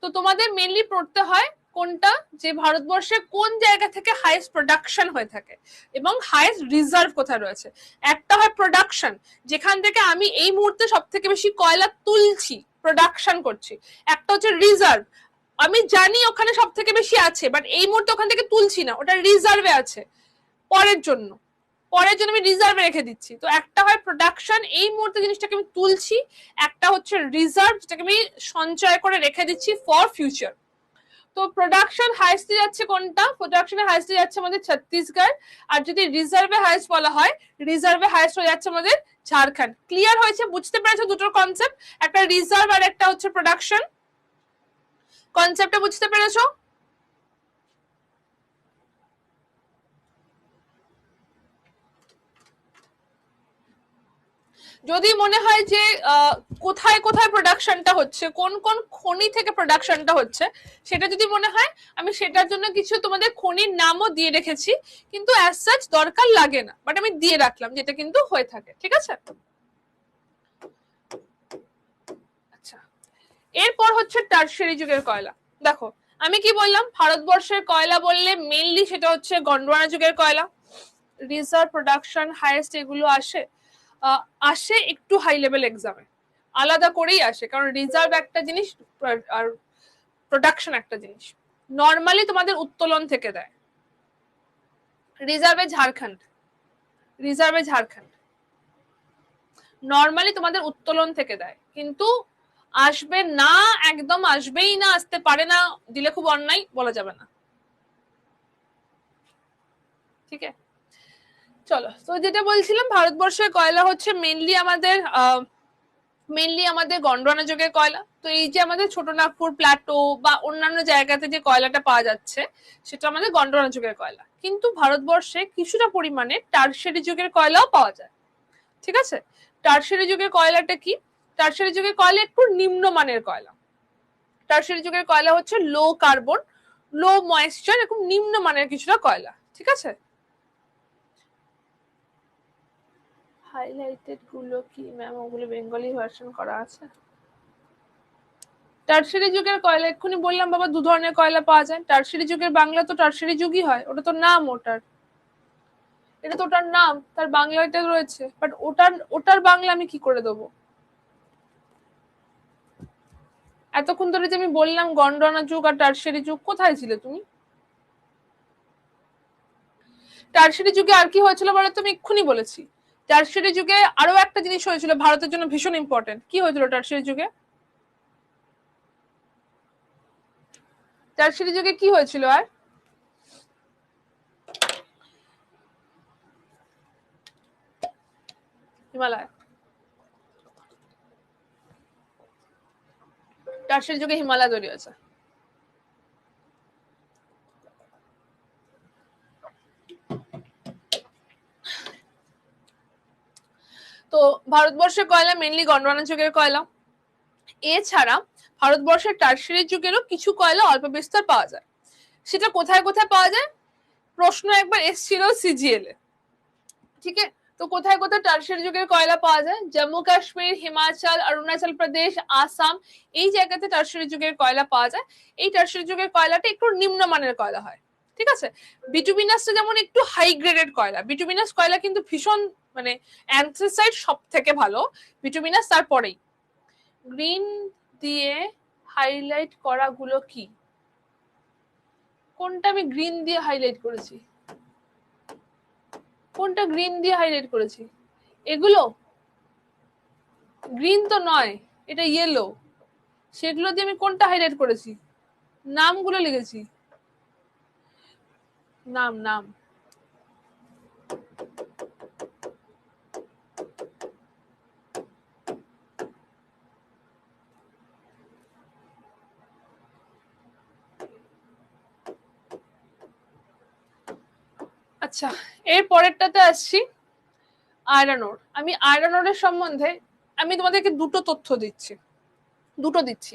তো তোমাদের মেনলি পড়তে হয় কোনটা, যে ভারতবর্ষে কোন জায়গা থেকে হাইয়েস্ট প্রোডাকশন হয়ে থাকে এবং হাইয়েস্ট রিজার্ভ কোথায় রয়েছে। একটা হয় প্রোডাকশন, যেখান থেকে আমি এই মুহূর্তে সব থেকে বেশি কয়লা তুলছি, প্রোডাকশন করছি। একটা হচ্ছে রিজার্ভ, আমি জানি ওখানে সব থেকে বেশি আছে বাট এই মুহূর্তে ওখান থেকে তুলছি না, ওটা রিজার্ভে আছে পরের জন্য, পরের জন্য আমি রিজার্ভে রেখে দিচ্ছি। তো একটা হয় প্রোডাকশন, এই মুহূর্তে জিনিসটাকে আমি তুলছি, একটা হচ্ছে রিজার্ভ যেটাকে আমি সঞ্চয় করে রেখে দিচ্ছি ফর ফিউচার। তো প্রোডাকশন হাইস্টে যাচ্ছে কোনটা, প্রোডাকশনে হাইস্টে যাচ্ছে আমাদের ছত্তিশগড়। আর যদি রিজার্ভে হাইস্ট বলা হয়, রিজার্ভে হাইস্ট হয়ে যাচ্ছে আমাদের ঝাড়খণ্ড। ক্লিয়ার হয়েছে, বুঝতে পেরেছো দুটোর কনসেপ্ট, একটা রিজার্ভ আর একটা হচ্ছে প্রোডাকশন, কনসেপ্টটা বুঝতে পেরেছো। যদি মনে হয় যে কোথায় কোথায় প্রোডাকশনটা হচ্ছে, কোন কোন খনি থেকে প্রোডাকশনটা হচ্ছে, সেটা যদি মনে হয় আমি সেটার জন্য কিছু তোমাদের খনির নামও দিয়ে রেখেছি, কিন্তু অ্যাজ সাচ দরকার লাগে না, বাট আমি দিয়ে রাখলাম যেটা কিন্তু হয়ে থাকে, ঠিক আছে। আচ্ছা, এরপর হচ্ছে টারশিয়ারি যুগের কয়লা। দেখো আমি কি বললাম, ভারতবর্ষের কয়লা বললে মেইনলি সেটা হচ্ছে গন্ডওয়ানা যুগের কয়লা। রিজার্ভ, প্রোডাকশন, হাইয়েস্ট এগুলো আসে আসে একটু হাই লেভেল এক্সামে, আলাদা করেই আসে, কারণ রিজার্ভ একটা জিনিস আর প্রোডাকশন একটা জিনিস। নর্মালি তোমাদের উত্তোলন থেকে দেয়, রিজার্ভে ঝাড়খণ্ড, রিজার্ভে ঝাড়খণ্ড নর্মালি তোমাদের উত্তোলন থেকে দেয়, কিন্তু আসবে না, একদম আসবেই না, আসতে পারে না, দিলে খুব অন্যায়, বলা যাবে না, ঠিক আছে। চলো, তো যেটা বলছিলাম ভারতবর্ষের কয়লা হচ্ছে মেনলি আমাদের গন্ডওয়ানা যুগের কয়লা। তো এই যে আমাদের ছোটনাগপুর প্ল্যাটো বা অন্যান্য জায়গাতে যে কয়লাটা পাওয়া যাচ্ছে সেটা আমাদের গন্ডওয়ানা যুগের কয়লা, কিন্তু ভারতবর্ষে কিছুটা পরিমাণে টারশিয়ারি যুগের কয়লাও পাওয়া যায়, ঠিক আছে। টারশিয়ারি যুগের কয়লাটা কি, টারশিয়ারি যুগের কয়লা একটু নিম্নমানের কয়লা। টারশিয়ারি যুগের কয়লা হচ্ছে লো কার্বন, লো ময়েশ্চার, এরকম নিম্নমানের কিছুটা কয়লা, ঠিক আছে। হাইলাইটেড গুলো কি ম্যাম, ওগুলো বেঙ্গলি ভার্সন করা আছে। টারশিয়ারি যুগের কয়লা এক্ষুনি বললাম বাবা, দু ধরনের কয়লা পাওয়া যায়। টারশিয়ারি যুগের বাংলা তো টারশিয়ারি যুগই হয়, ওটা তো নাম, ওটার এটা তো ওটার নাম, তার বাংলাটা রয়েছে, বাট ওটার ওটার বাংলা আমি কি করে দেবো। এতক্ষণ ধরে যে আমি বললাম গন্ডওয়ানা যুগ আর টারশিয়ারি যুগ, কোথায় ছিলে তুমি? টারশিয়ারি যুগে আর কি হয়েছিল বলো, তুমি এক্ষুনি বলেছি। টারশিয়ারি যুগে আরো একটা জিনিস হয়েছিল ভারতের জন্য ভীষণ ইম্পর্টেন্ট। কি হয়েছিল টারশিয়ারি যুগে? টারশিয়ারি যুগে কি হয়েছিল আর? হিমালয়, টারশিয়ারি যুগে হিমালয় তৈরি হয়েছে। তো ভারতবর্ষের কয়লা মেনলি গন্ডওয়ানা যুগের কয়লা। এছাড়া ভারতবর্ষের টারশিয়ারি যুগেরও কিছু কয়লা অল্প বিস্তর পাওয়া যায়। সেটা কোথায় কোথায় পাওয়া যায়, প্রশ্ন একবার এসেছিল সিজিএল এ, ঠিক আছে। তো কোথায় কোথায় টারশিয়ারি যুগের কয়লা পাওয়া যায়, জম্মু কাশ্মীর, হিমাচল, অরুণাচল প্রদেশ, আসাম, এই জায়গাতে টারশিয়ারি যুগের কয়লা পাওয়া যায়। এই টারশিয়ারি যুগের কয়লাটা একটু নিম্নমানের কয়লা হয়, ঠিক আছে। বিটুমিনাসটা যেমন একটু হাই গ্রেডেড কয়লা, বিটুমিনাস কয়লা কিন্তু ভীষণ মানে অ্যান্থ্রাসাইট সব থেকে ভালো, বিটুমিনাস তারপরেই। গ্রিন দিয়ে হাইলাইট করা গুলো কি? কোনটা আমি গ্রিন দিয়ে হাইলাইট করেছি? কোনটা গ্রিন দিয়ে হাইলাইট করেছি? এগুলো গ্রিন তো নয়, এটা ইয়েলো। সেগুলো দিয়ে আমি কোনটা হাইলাইট করেছি? নামগুলো লিখেছি, নাম নাম। আচ্ছা, এর পরেরটাতে আসছি আয়রন ওর। আমি আয়রন ওরের সম্বন্ধে আমি তোমাদেরকে দুটো দিচ্ছি।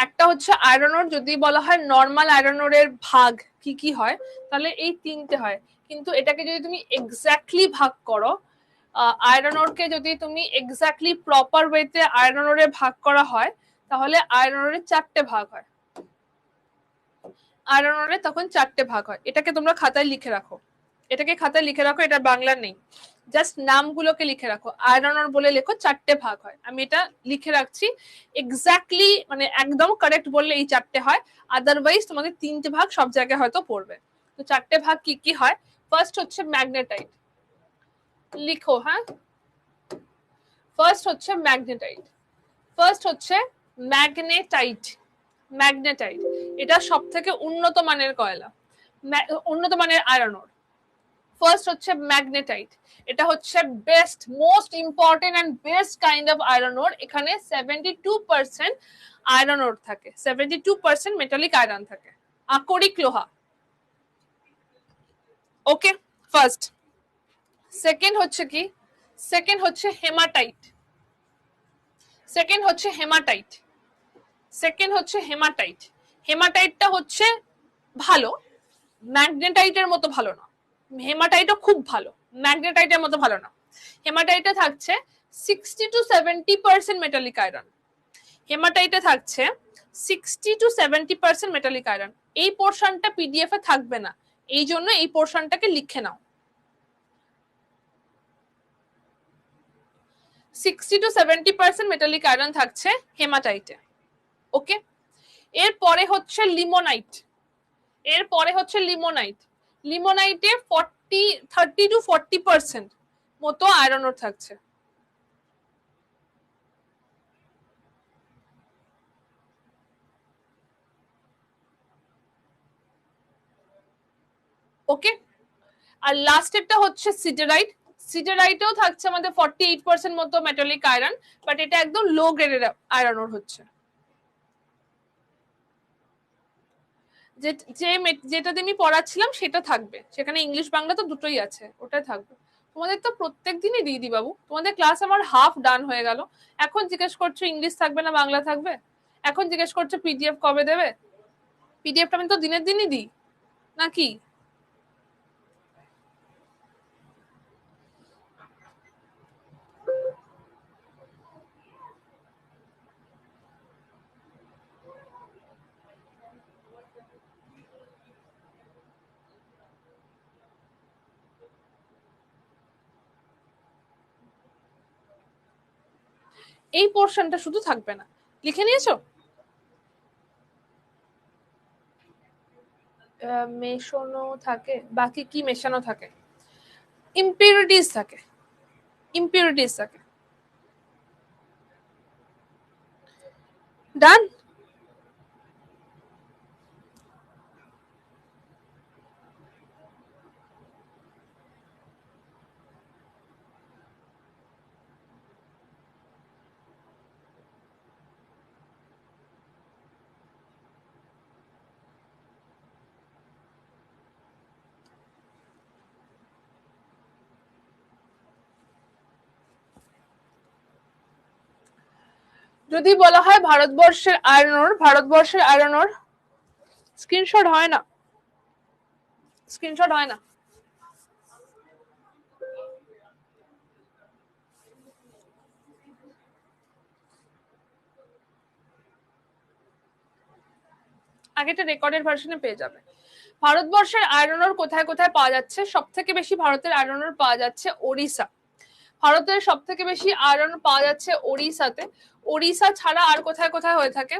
একটা হচ্ছে আয়রন ওর, যদি বলা হয় নর্মাল আয়রন ওরের ভাগ কি কি হয়, তাহলে এই তিনটে হয়। কিন্তু এটাকে যদি তুমি এক্স্যাক্টলি ভাগ করো, আয়রন ওরকে যদি তুমি এক্স্যাক্টলি প্রপার ওয়েতে আয়রন ওরে ভাগ করা হয়, তাহলে আয়রন ওরে 4টে ভাগ হয়। আয়রন ওরে তখন 4টে ভাগ হয়। এটাকে তোমরা খাতায় লিখে রাখো, এটাকে খাতায় লিখে রাখো, এটা বাংলা নেই, জাস্ট নামগুলোকে লিখে রাখো। আয়রন ওর বলে লেখো 4টে ভাগ হয়, আমি এটা লিখে রাখছি। এক্স্যাক্টলি মানে একদম কারেক্ট বললে এই 4টে হয়, আদারওয়াইজ তোমাদের 3টে ভাগ সব জায়গায় হয়তো পড়বে। তো 4টে ভাগ কি কি হয়? ফার্স্ট হচ্ছে ম্যাগনেটাইট, লিখো হ্যাঁ। ফার্স্ট হচ্ছে ম্যাগনেটাইট, ফার্স্ট হচ্ছে ম্যাগনেটাইট। ম্যাগনেটাইট এটা সব থেকে উন্নত মানের কয়লা, উন্নত মানের আয়রন ওর। ফার্স্ট হচ্ছে ম্যাগনেটাইট, এটা হচ্ছে best most important and best kind of iron ore. এখানে 72% আয়রন ওর থাকে, 72% মেটালিক আয়রন থাকে, আকরিক লোহা। ওকে, ফার্স্ট। সেকেন্ড হচ্ছে কি? সেকেন্ড হচ্ছে হেমাটাইট, সেকেন্ড হচ্ছে হেমাটাইট, সেকেন্ড হচ্ছে হেমাটাইট। হেমাটাইটটা হচ্ছে ভালো, ম্যাগনেটাইটের মতো ভালো না। হেমাটাইটও খুব ভালো, ম্যাগনেটাইটের মতো ভালো না। হেমাটাইটে থাকছে 60 to 70% মেটালিক আয়রন, হেমাটাইটে থাকছে 60 to 70% মেটালিক আয়রন। এই পোর্শনটা পিডিএফ এ থাকবে না, এই জন্য এই পোর্শনটাকে লিখে নাও। 60 to 70% মেটালিক আয়রন থাকছে হেমাটাইটে। ওকে, এরপরে হচ্ছে লিমোনাইট, এরপরে হচ্ছে লিমোনাইট। লিমোনাইটে 30 to 40% মতো আয়রন ওর থাকছে। ওকে, আর লাস্টেরটা হচ্ছে সিডারাইট। সিডারাইটেও থাকছে আমাদের 48% মতো মেটালিক আয়রন, বাট এটা একদম লো গ্রেডের আয়রন ওর হচ্ছে। যেটা আমি পড়াচ্ছিলাম সেটা থাকবে, সেখানে ইংলিশ বাংলা তো দুটোই আছে, ওটাই থাকবে। তোমাদের তো প্রত্যেক দিনই দিদি বাবু, তোমাদের ক্লাস আমার হাফ ডান হয়ে গেল। এখন জিজ্ঞেস করছো ইংলিশ থাকবে না বাংলা থাকবে, এখন জিজ্ঞেস করছো পিডিএফ কবে দেবে। পিডিএফটা আমি তো দিনের দিনই দিই নাকি? এই পোর্শনটা শুধু থাকবে না, লিখে নিয়েছো? মেশানো থাকে, বাকি কি মেশানো থাকে? ইম্পিউরিটিস থাকে, ইম্পিউরিটিস থাকে। ডান। যদি বলা হয় ভারতবর্ষের আয়রন ওর, ভারতবর্ষের আয়রন ওর স্ক্রিনশট হয় না, স্ক্রিনশট হয় না। আগেটা রেকর্ডেড ভার্সনে পেয়ে যাবে। ভারতবর্ষের আয়রন ওর কোথায় কোথায় পাওয়া যাচ্ছে? সব থেকে বেশি ভারতের আয়রন ওর পাওয়া যাচ্ছে ওড়িশা। ভারতের সব থেকে বেশি আয়রন পাওয়া যাচ্ছে ওড়িশাতে। ওড়িশা ছাড়া আর কোথায় কোথায় হয়ে থাকে?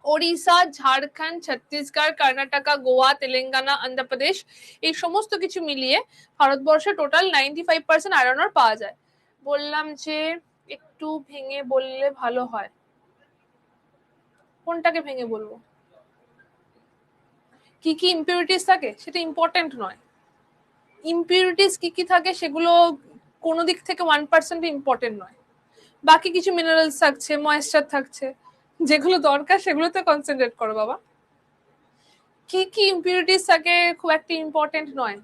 ওড়িশা, ঝাড়খণ্ড, ছত্তিশগড়, কর্ণাটকা, গোয়া, তেলেঙ্গানা, অন্ধ্রপ্রদেশ, এই সমস্ত কিছু মিলিয়ে ভারতবর্ষে টোটাল 95% আয়রন ওর পাওয়া যায়। বললাম যে একটু ভেঙে বললে ভালো হয়। কোনটাকে ভেঙে বলবো? কি কি ইম্পিউরিটিস থাকে সেটা ইম্পর্টেন্ট নয়। ইম্পিউরিটিস কি কি থাকে সেগুলো কোনো দিক থেকে 1% ইম্পর্টেন্ট নয়। বাকি কিছু মিনারেলস থাকছে, ময়েশ্চার থাকছে, যেগুলো দরকার সেগুলোতে কনসেন্ট্রেট করো বাবা। কি কি ইম্পিউরিটিস থাকে খুব একটা ইম্পর্টেন্ট নয়।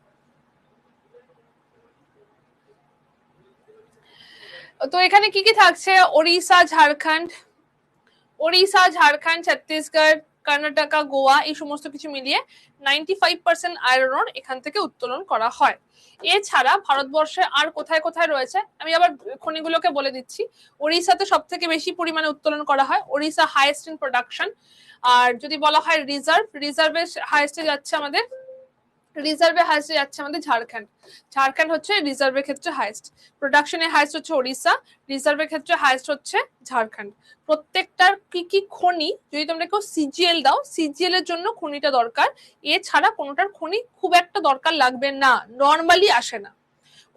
তো এখানে কি কি থাকছে? ওড়িশা, ঝাড়খণ্ড, ছত্তিশগড়, কর্ণাটকা, গোয়া, এই সমস্ত কিছু মিলিয়ে 95% আয়রন ওর এখান থেকে উত্তোলন করা হয়। এছাড়া ভারতবর্ষে আর কোথায় কোথায় রয়েছে আমি আবার খনিগুলোকে বলে দিচ্ছি। ওড়িশাতে সব থেকে বেশি পরিমাণে উত্তোলন করা হয়, ওড়িশা হাইয়েস্ট ইন প্রোডাকশন। আর যদি বলা হয় রিজার্ভে হাইয়েস্টে যাচ্ছে আমাদের ঝাড়খণ্ড। ঝাড়খণ্ড হচ্ছে রিজার্ভের ক্ষেত্রে হাইয়েস্ট, প্রোডাকশনের হাইয়েস্ট হচ্ছে ওড়িশা, রিজার্ভের ক্ষেত্রে হাইয়েস্ট হচ্ছে ঝাড়খণ্ড। প্রত্যেকটার কি কি খনি যদি তোমরা কেউ সিজিএল দাও, সিজিএল এর জন্য খনিটা দরকার, এছাড়া কোনোটার খনি খুব একটা দরকার লাগবে না, নর্মালি আসে না।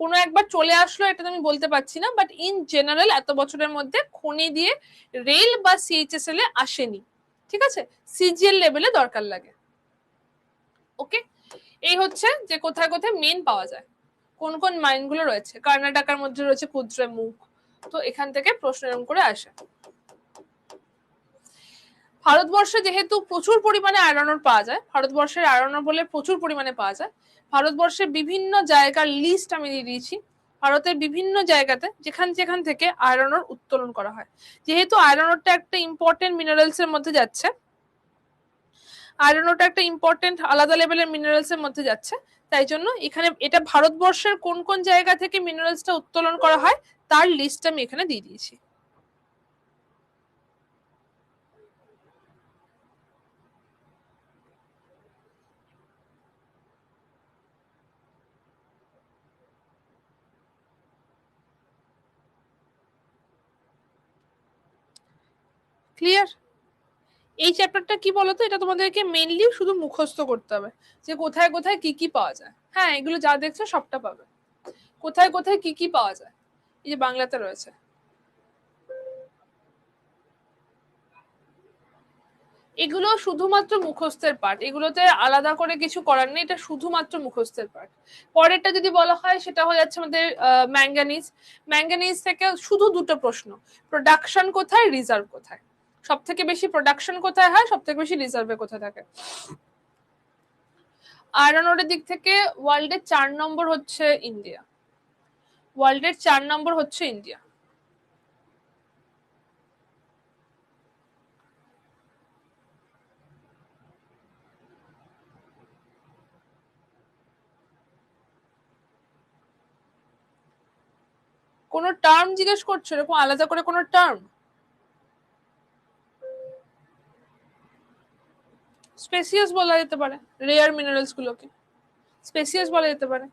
কোনো একবার চলে আসলো এটা তো আমি বলতে পারছি না, বাট ইন জেনারেল এত বছরের মধ্যে খনি দিয়ে রেল বা সিএইচএসএল এ আসেনি। ঠিক আছে, সিজিএল লেভেলে দরকার লাগে। ওকে, এই হচ্ছে যে কোথায় কোথায় মেন পাওয়া যায়, কোন কোন মাইন গুলো রয়েছে। কর্ণাটকার মধ্যে রয়েছে কুদ্রেমুখ। তো এখান থেকে প্রশ্ন এরকম করে আসে। ভারতবর্ষে যেহেতু প্রচুর পরিমাণে আয়রন ওর পাওয়া যায়, ভারতবর্ষের আয়রন ওর বলে প্রচুর পরিমাণে পাওয়া যায়, ভারতবর্ষের বিভিন্ন জায়গার লিস্ট আমি দিয়ে দিয়েছি। ভারতের বিভিন্ন জায়গাতে যেখান যেখান থেকে আয়রন ওর উত্তোলন করা হয়। যেহেতু আয়রন ওরটা একটা ইম্পর্টেন্ট মিনারেলস এর মধ্যে যাচ্ছে, আয়রন ওরটা একটা ইম্পর্টেন্ট আলাদা লেভেলের মিনারেলস এর মধ্যে যাচ্ছে, তাই জন্য এখানে এটা ভারতবর্ষের কোন কোন জায়গা থেকে মিনারেলসটা উত্তোলন করা হয় তার লিস্ট আমি এখানে দিয়ে দিয়েছি। ক্লিয়ার? এই চ্যাপ্টারটা কি বলতো, এটা তোমাদেরকে মেইনলি শুধু মুখস্থ করতে হবে যে কোথায় কোথায় কি কি পাওয়া যায়। হ্যাঁ, এগুলো যা দেখছো সবটা পাবে। কোথায় কোথায় কি কি পাওয়া যায় এই যে বাংলাতে রয়েছে। এগুলো শুধুমাত্র মুখস্থের পার্ট, এগুলোতে আলাদা করে কিছু করার নেই, এটা শুধুমাত্র মুখস্থের পার্ট। পরেরটা যদি বলা হয় সেটা হয়ে যাচ্ছে আমাদের ম্যাঙ্গানিজ। ম্যাঙ্গানিজ থেকে শুধু দুটো প্রশ্ন, প্রোডাকশন কোথায়, রিজার্ভ কোথায়। সব থেকে বেশি প্রোডাকশন কোথায় হয়, সব থেকে বেশি রিজার্ভে কোথায় থাকে। আয়রন ওরের দিক থেকে ওয়ার্ল্ডের 4 নম্বর হচ্ছে ইন্ডিয়া, ওয়ার্ল্ডের 4 নম্বর হচ্ছে ইন্ডিয়া। কোনো টার্ম জিজ্ঞেস করছো এরকম আলাদা করে কোনো টার্ম? স্পেসিয়াস বলা যেতে পারে, রেয়ার মিনারেলস গুলোকে স্পেসিয়াস বলা যেতে পারে।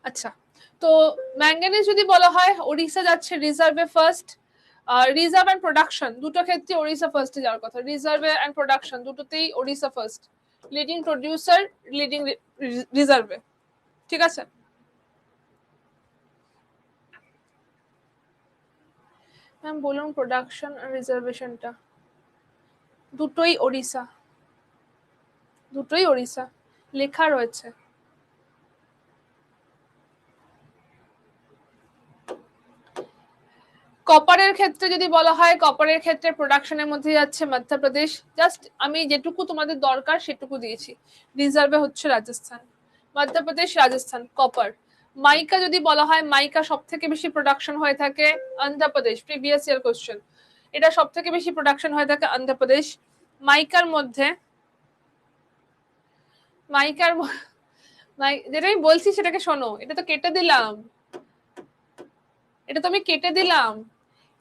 আচ্ছা, তো ম্যাঙ্গানিজ যদি বলা হয় ওড়িশা যাচ্ছে রিজার্ভে ফার্স্ট। রিজার্ভ এন্ড প্রোডাকশন দুটো ক্ষেত্রে ওড়িশা ফার্স্টে যাওয়ার কথা, রিজার্ভে এন্ড প্রোডাকশন দুটোতেই Odisha first, leading producer, leading রিজার্ভে। ঠিক আছে, ম্যাম বলুন প্রোডাকশন আর রিজার্ভেশনটা দুটোই ওড়িশা, দুটোই ওড়িশা লেখা রয়েছে। কপারের ক্ষেত্রে যদি বলা হয়, কপারের ক্ষেত্রে প্রোডাকশনের মধ্যে যাচ্ছে মধ্যপ্রদেশ। জাস্ট আমি যেটুকু তোমাদের দরকার সেটুকু দিয়েছি। রিজার্ভে হচ্ছে রাজস্থান, মধ্যপ্রদেশ, রাজস্থান কপার। মাইকা যদি বলা হয়, মাইকা সব থেকে বেশি প্রোডাকশন হয়ে থাকে অন্ধ্রপ্রদেশ, প্রিভিয়াস ইয়ার কোশ্চেন, এটা সব থেকে বেশি প্রোডাকশন হয়ে থাকে অন্ধ্রপ্রদেশ। মাইকার মধ্যে মাইকার যেটা আমি বলছি সেটাকে শোনো, এটা তো কেটে দিলাম, এটা তো আমি কেটে দিলাম,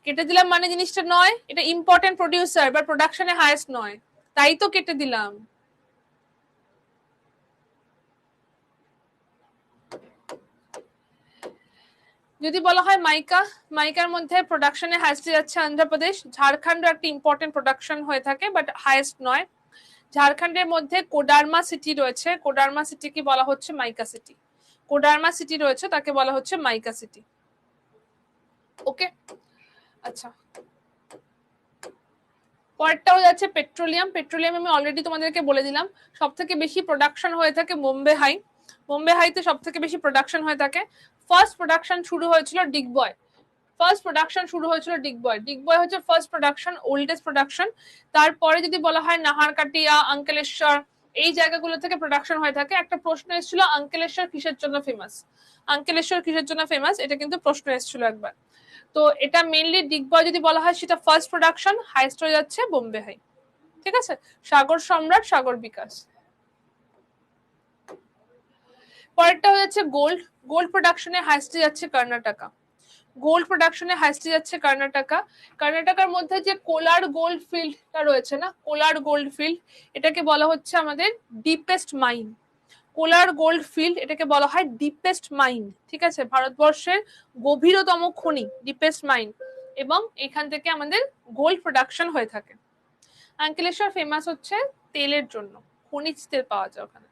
কেটে দিলাম মানে জিনিসটা নয় এটা ইম্পর্টেন্ট প্রডিউসার বা প্রোডাকশনে হাইয়েস্ট নয়, তাই তো কেটে দিলাম। যদি বলা হয় মাইকা, মাইকার মধ্যে প্রোডাকশনে হাইয়েস্ট যাচ্ছে অন্ধ্রপ্রদেশ, ঝাড়খণ্ডও একটা ইম্পর্টেন্ট প্রোডাকশন হয়ে থাকে বাট হাইয়েস্ট নয়। ঝাড়খণ্ডের মধ্যে কোডারমা সিটি রয়েছে, কোডারমা সিটিকে বলা হচ্ছে মাইকা সিটি, কোডারমা সিটি রয়েছে তাকে বলা হচ্ছে মাইকা সিটি। ওকে, আচ্ছা পরেরটাও যাচ্ছে পেট্রোলিয়াম। পেট্রোলিয়াম আমি অলরেডি তোমাদেরকে বলে দিলাম সব থেকে বেশি প্রোডাকশন হয়ে থাকে বোম্বে হাই, বোম্বে হাইতে সব থেকে বেশি প্রোডাকশন হয়ে থাকে। ফার্স্ট প্রোডাকশন শুরু হয়েছিল ডিগবয়, ফার্স্ট প্রোডাকশন শুরু হয়েছিল ডিগবয়, ডিগবয় হচ্ছে ফার্স্ট প্রোডাকশন, ওল্ডেস্ট প্রোডাকশন। তারপরে যদি বলা হয় নাহারকাটিয়া, আঙ্কেলেশ্বর, এই জায়গাগুলো থেকে প্রোডাকশন হয়ে থাকে। একটা প্রশ্ন এসেছিল আঙ্কেলেশ্বর কিসের জন্য ফেমাস, আঙ্কেলেশ্বর কিসের জন্য ফেমাস, এটা কিন্তু প্রশ্ন এসেছিল একবার। তো এটা মেইনলি ডিগবয় যদি বলা হয় সেটা ফার্স্ট প্রোডাকশন, হাইস্ট হয়ে যাচ্ছে বোম্বে হাই। ঠিক আছে, সাগর সম্রাট, সাগর বিকাশ। পরেরটা হয়ে যাচ্ছে গোল্ড, গোল্ড প্রোডাকশনে হাইস্টে যাচ্ছে কর্ণাটকা, গোল্ড প্রোডাকশনে হাইস্টে যাচ্ছে কর্ণাটকা। কর্ণাটকার মধ্যে যে কোলার গোল্ড ফিল্ডটা রয়েছে না, কোলার গোল্ড ফিল্ড, এটাকে বলা হচ্ছে আমাদের ডিপেস্ট মাইন, কোলার গোল্ড ফিল্ড এটাকে বলা হয় ডিপেস্ট মাইন। ঠিক আছে, ভারতবর্ষের গভীরতম খনি ডিপেস্ট মাইন, এবং এখান থেকে আমাদের গোল্ড প্রোডাকশন হয়ে থাকে। আঙ্কেলেশ্বর ফেমাস হচ্ছে তেলের জন্য, খনিজ তেল পাওয়া যায় ওখানে।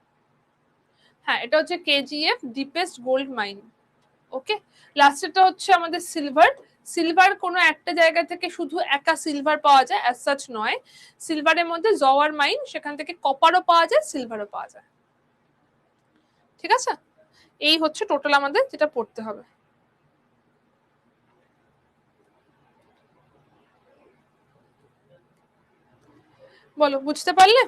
হ্যাঁ, এটা হচ্ছে কেজিএফ ডিপেস্ট গোল্ড মাইন। ওকে, লাস্টেরটা হচ্ছে আমাদের সিলভার। সিলভার কোনো একটা জায়গা থেকে শুধু একা সিলভার পাওয়া যায় অ্যাজ সাচ নয়, সিলভারের মধ্যে জওয়ার মাইন, সেখান থেকে কপারও পাওয়া যায়, সিলভারও পাওয়া যায়। ঠিক আছে, এই হচ্ছে টোটাল আমাদের যেটা পড়তে হবে। বলো, বুঝতে পারলে?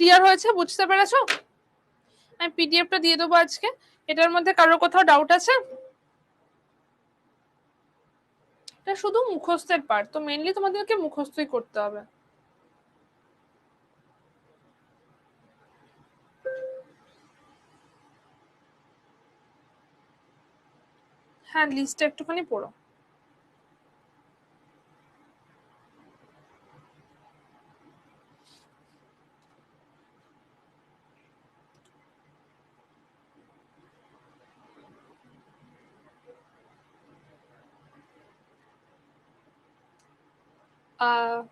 ক্লিয়ার হয়েছে, বুঝতে পেরেছো? আমি পিডিএফটা দিয়ে দেবো আজকে। এটার মধ্যে কারোর কোথাও ডাউট আছে? এটা শুধু মুখস্থের পার্ট, তো মেইনলি তোমাদেরকে মুখস্থই করতে হবে। হ্যাঁ, লিস্টটা একটুখানি পড়ো।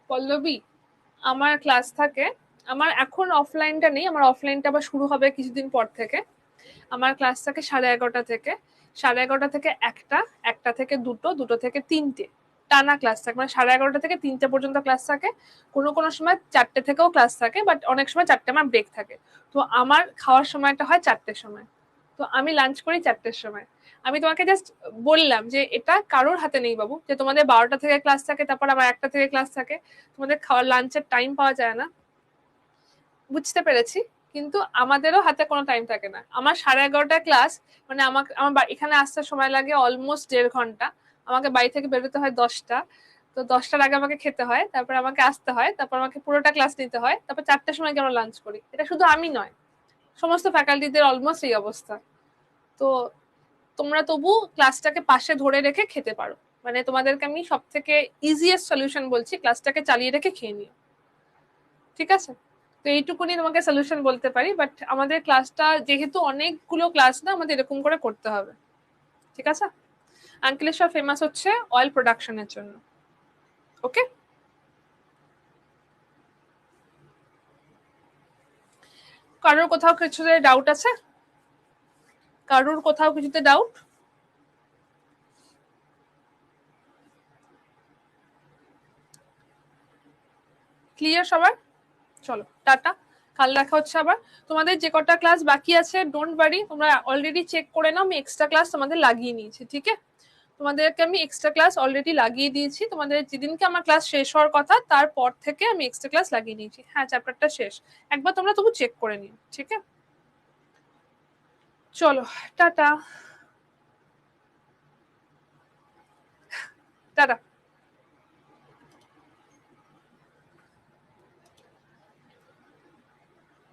পল্লবী, আমার ক্লাস থাকে, আমার এখন অফলাইনটা নেই, আমার অফলাইনটা আবার শুরু হবে কিছুদিন পর থেকে। আমার ক্লাস থাকে 11:30 থেকে, 11:30 থেকে একটা, একটা থেকে দুটো, দুটো থেকে তিনটে, টানা ক্লাস থাকে, মানে 11:30 থেকে 3টে পর্যন্ত ক্লাস থাকে। কোনো কোনো সময় 4টে থেকেও ক্লাস থাকে, বাট অনেক সময় 4টে আমার ব্রেক থাকে। তো আমার খাওয়ার সময়টা হয় 4টের সময়, তো আমি লাঞ্চ করি 4টের সময়। আমি তোমাকে জাস্ট বললাম যে এটা কারোর হাতে নেই বাবু, যে তোমাদের 12টা থেকে ক্লাস থাকে, তারপর আমার 1টা থেকে ক্লাস থাকে, তোমাদের খাওয়ার লাঞ্চের টাইম পাওয়া যায় না। বুঝতে পেরেছি, কিন্তু আমাদেরও হাতে কোনো টাইম থাকে না। আমার 11:30টায় ক্লাস, মানে আমাকে আমার এখানে আসতে সময় লাগে অলমোস্ট 1.5 ঘন্টা। আমাকে বাড়ি থেকে বেরোতে হয় 10টা, তো 10টার আগে আমাকে খেতে হয়, তারপর আমাকে আসতে হয়, তারপর আমাকে পুরোটা ক্লাস নিতে হয়, তারপর 4টার সময় গিয়ে আমরা লাঞ্চ করি। এটা শুধু আমি নয়, সমস্ত ফ্যাকাল্টিদের অলমোস্ট এই অবস্থা। তো তোমরা তবু ক্লাসটাকে পাশে ধরে রেখে খেতে পারো, মানে তোমাদেরকে আমি সব থেকে ইজিয়েস্ট সলিউশন বলছি, ক্লাসটাকে চালিয়ে রেখে খেয়ে নিও। ঠিক আছে, তো এইটুকুনি তোমাকে সলিউশন বলতে পারি, বাট আমাদের ক্লাসটা যেহেতু অনেকগুলো ক্লাস না, আমাদের এরকম করে করতে হবে। ঠিক আছে, আঙ্কেলেশ্বর ফেমাস হচ্ছে অয়েল প্রোডাকশনের জন্য। ওকে, কারোর কোথাও কিছুতে ডাউট আছে? কারোর কোথাও কিছুতে ডাউট? ক্লিয়ার সবার? চলো টাটা, কাল দেখা হচ্ছে আবার। তোমাদের যে কটা ক্লাস বাকি আছে ডোন্ট ওয়ারি, তোমরা অলরেডি চেক করে নাও, আমি এক্সট্রা ক্লাস তোমাদের লাগিয়ে নিয়েছি। ঠিক আছে, তোমাদেরকে আমি এক্সট্রা ক্লাস অলরেডি লাগিয়ে দিয়েছি, তোমাদের যেদিনকে আমার ক্লাস শেষ হওয়ার কথা তারপর থেকে আমি এক্সট্রা ক্লাস লাগিয়ে নিয়েছি। হ্যাঁ, চ্যাপ্টারটা শেষ, একবার তোমরা তবু চেক করে নিও। ঠিক আছে, চলো টাটা টাটা।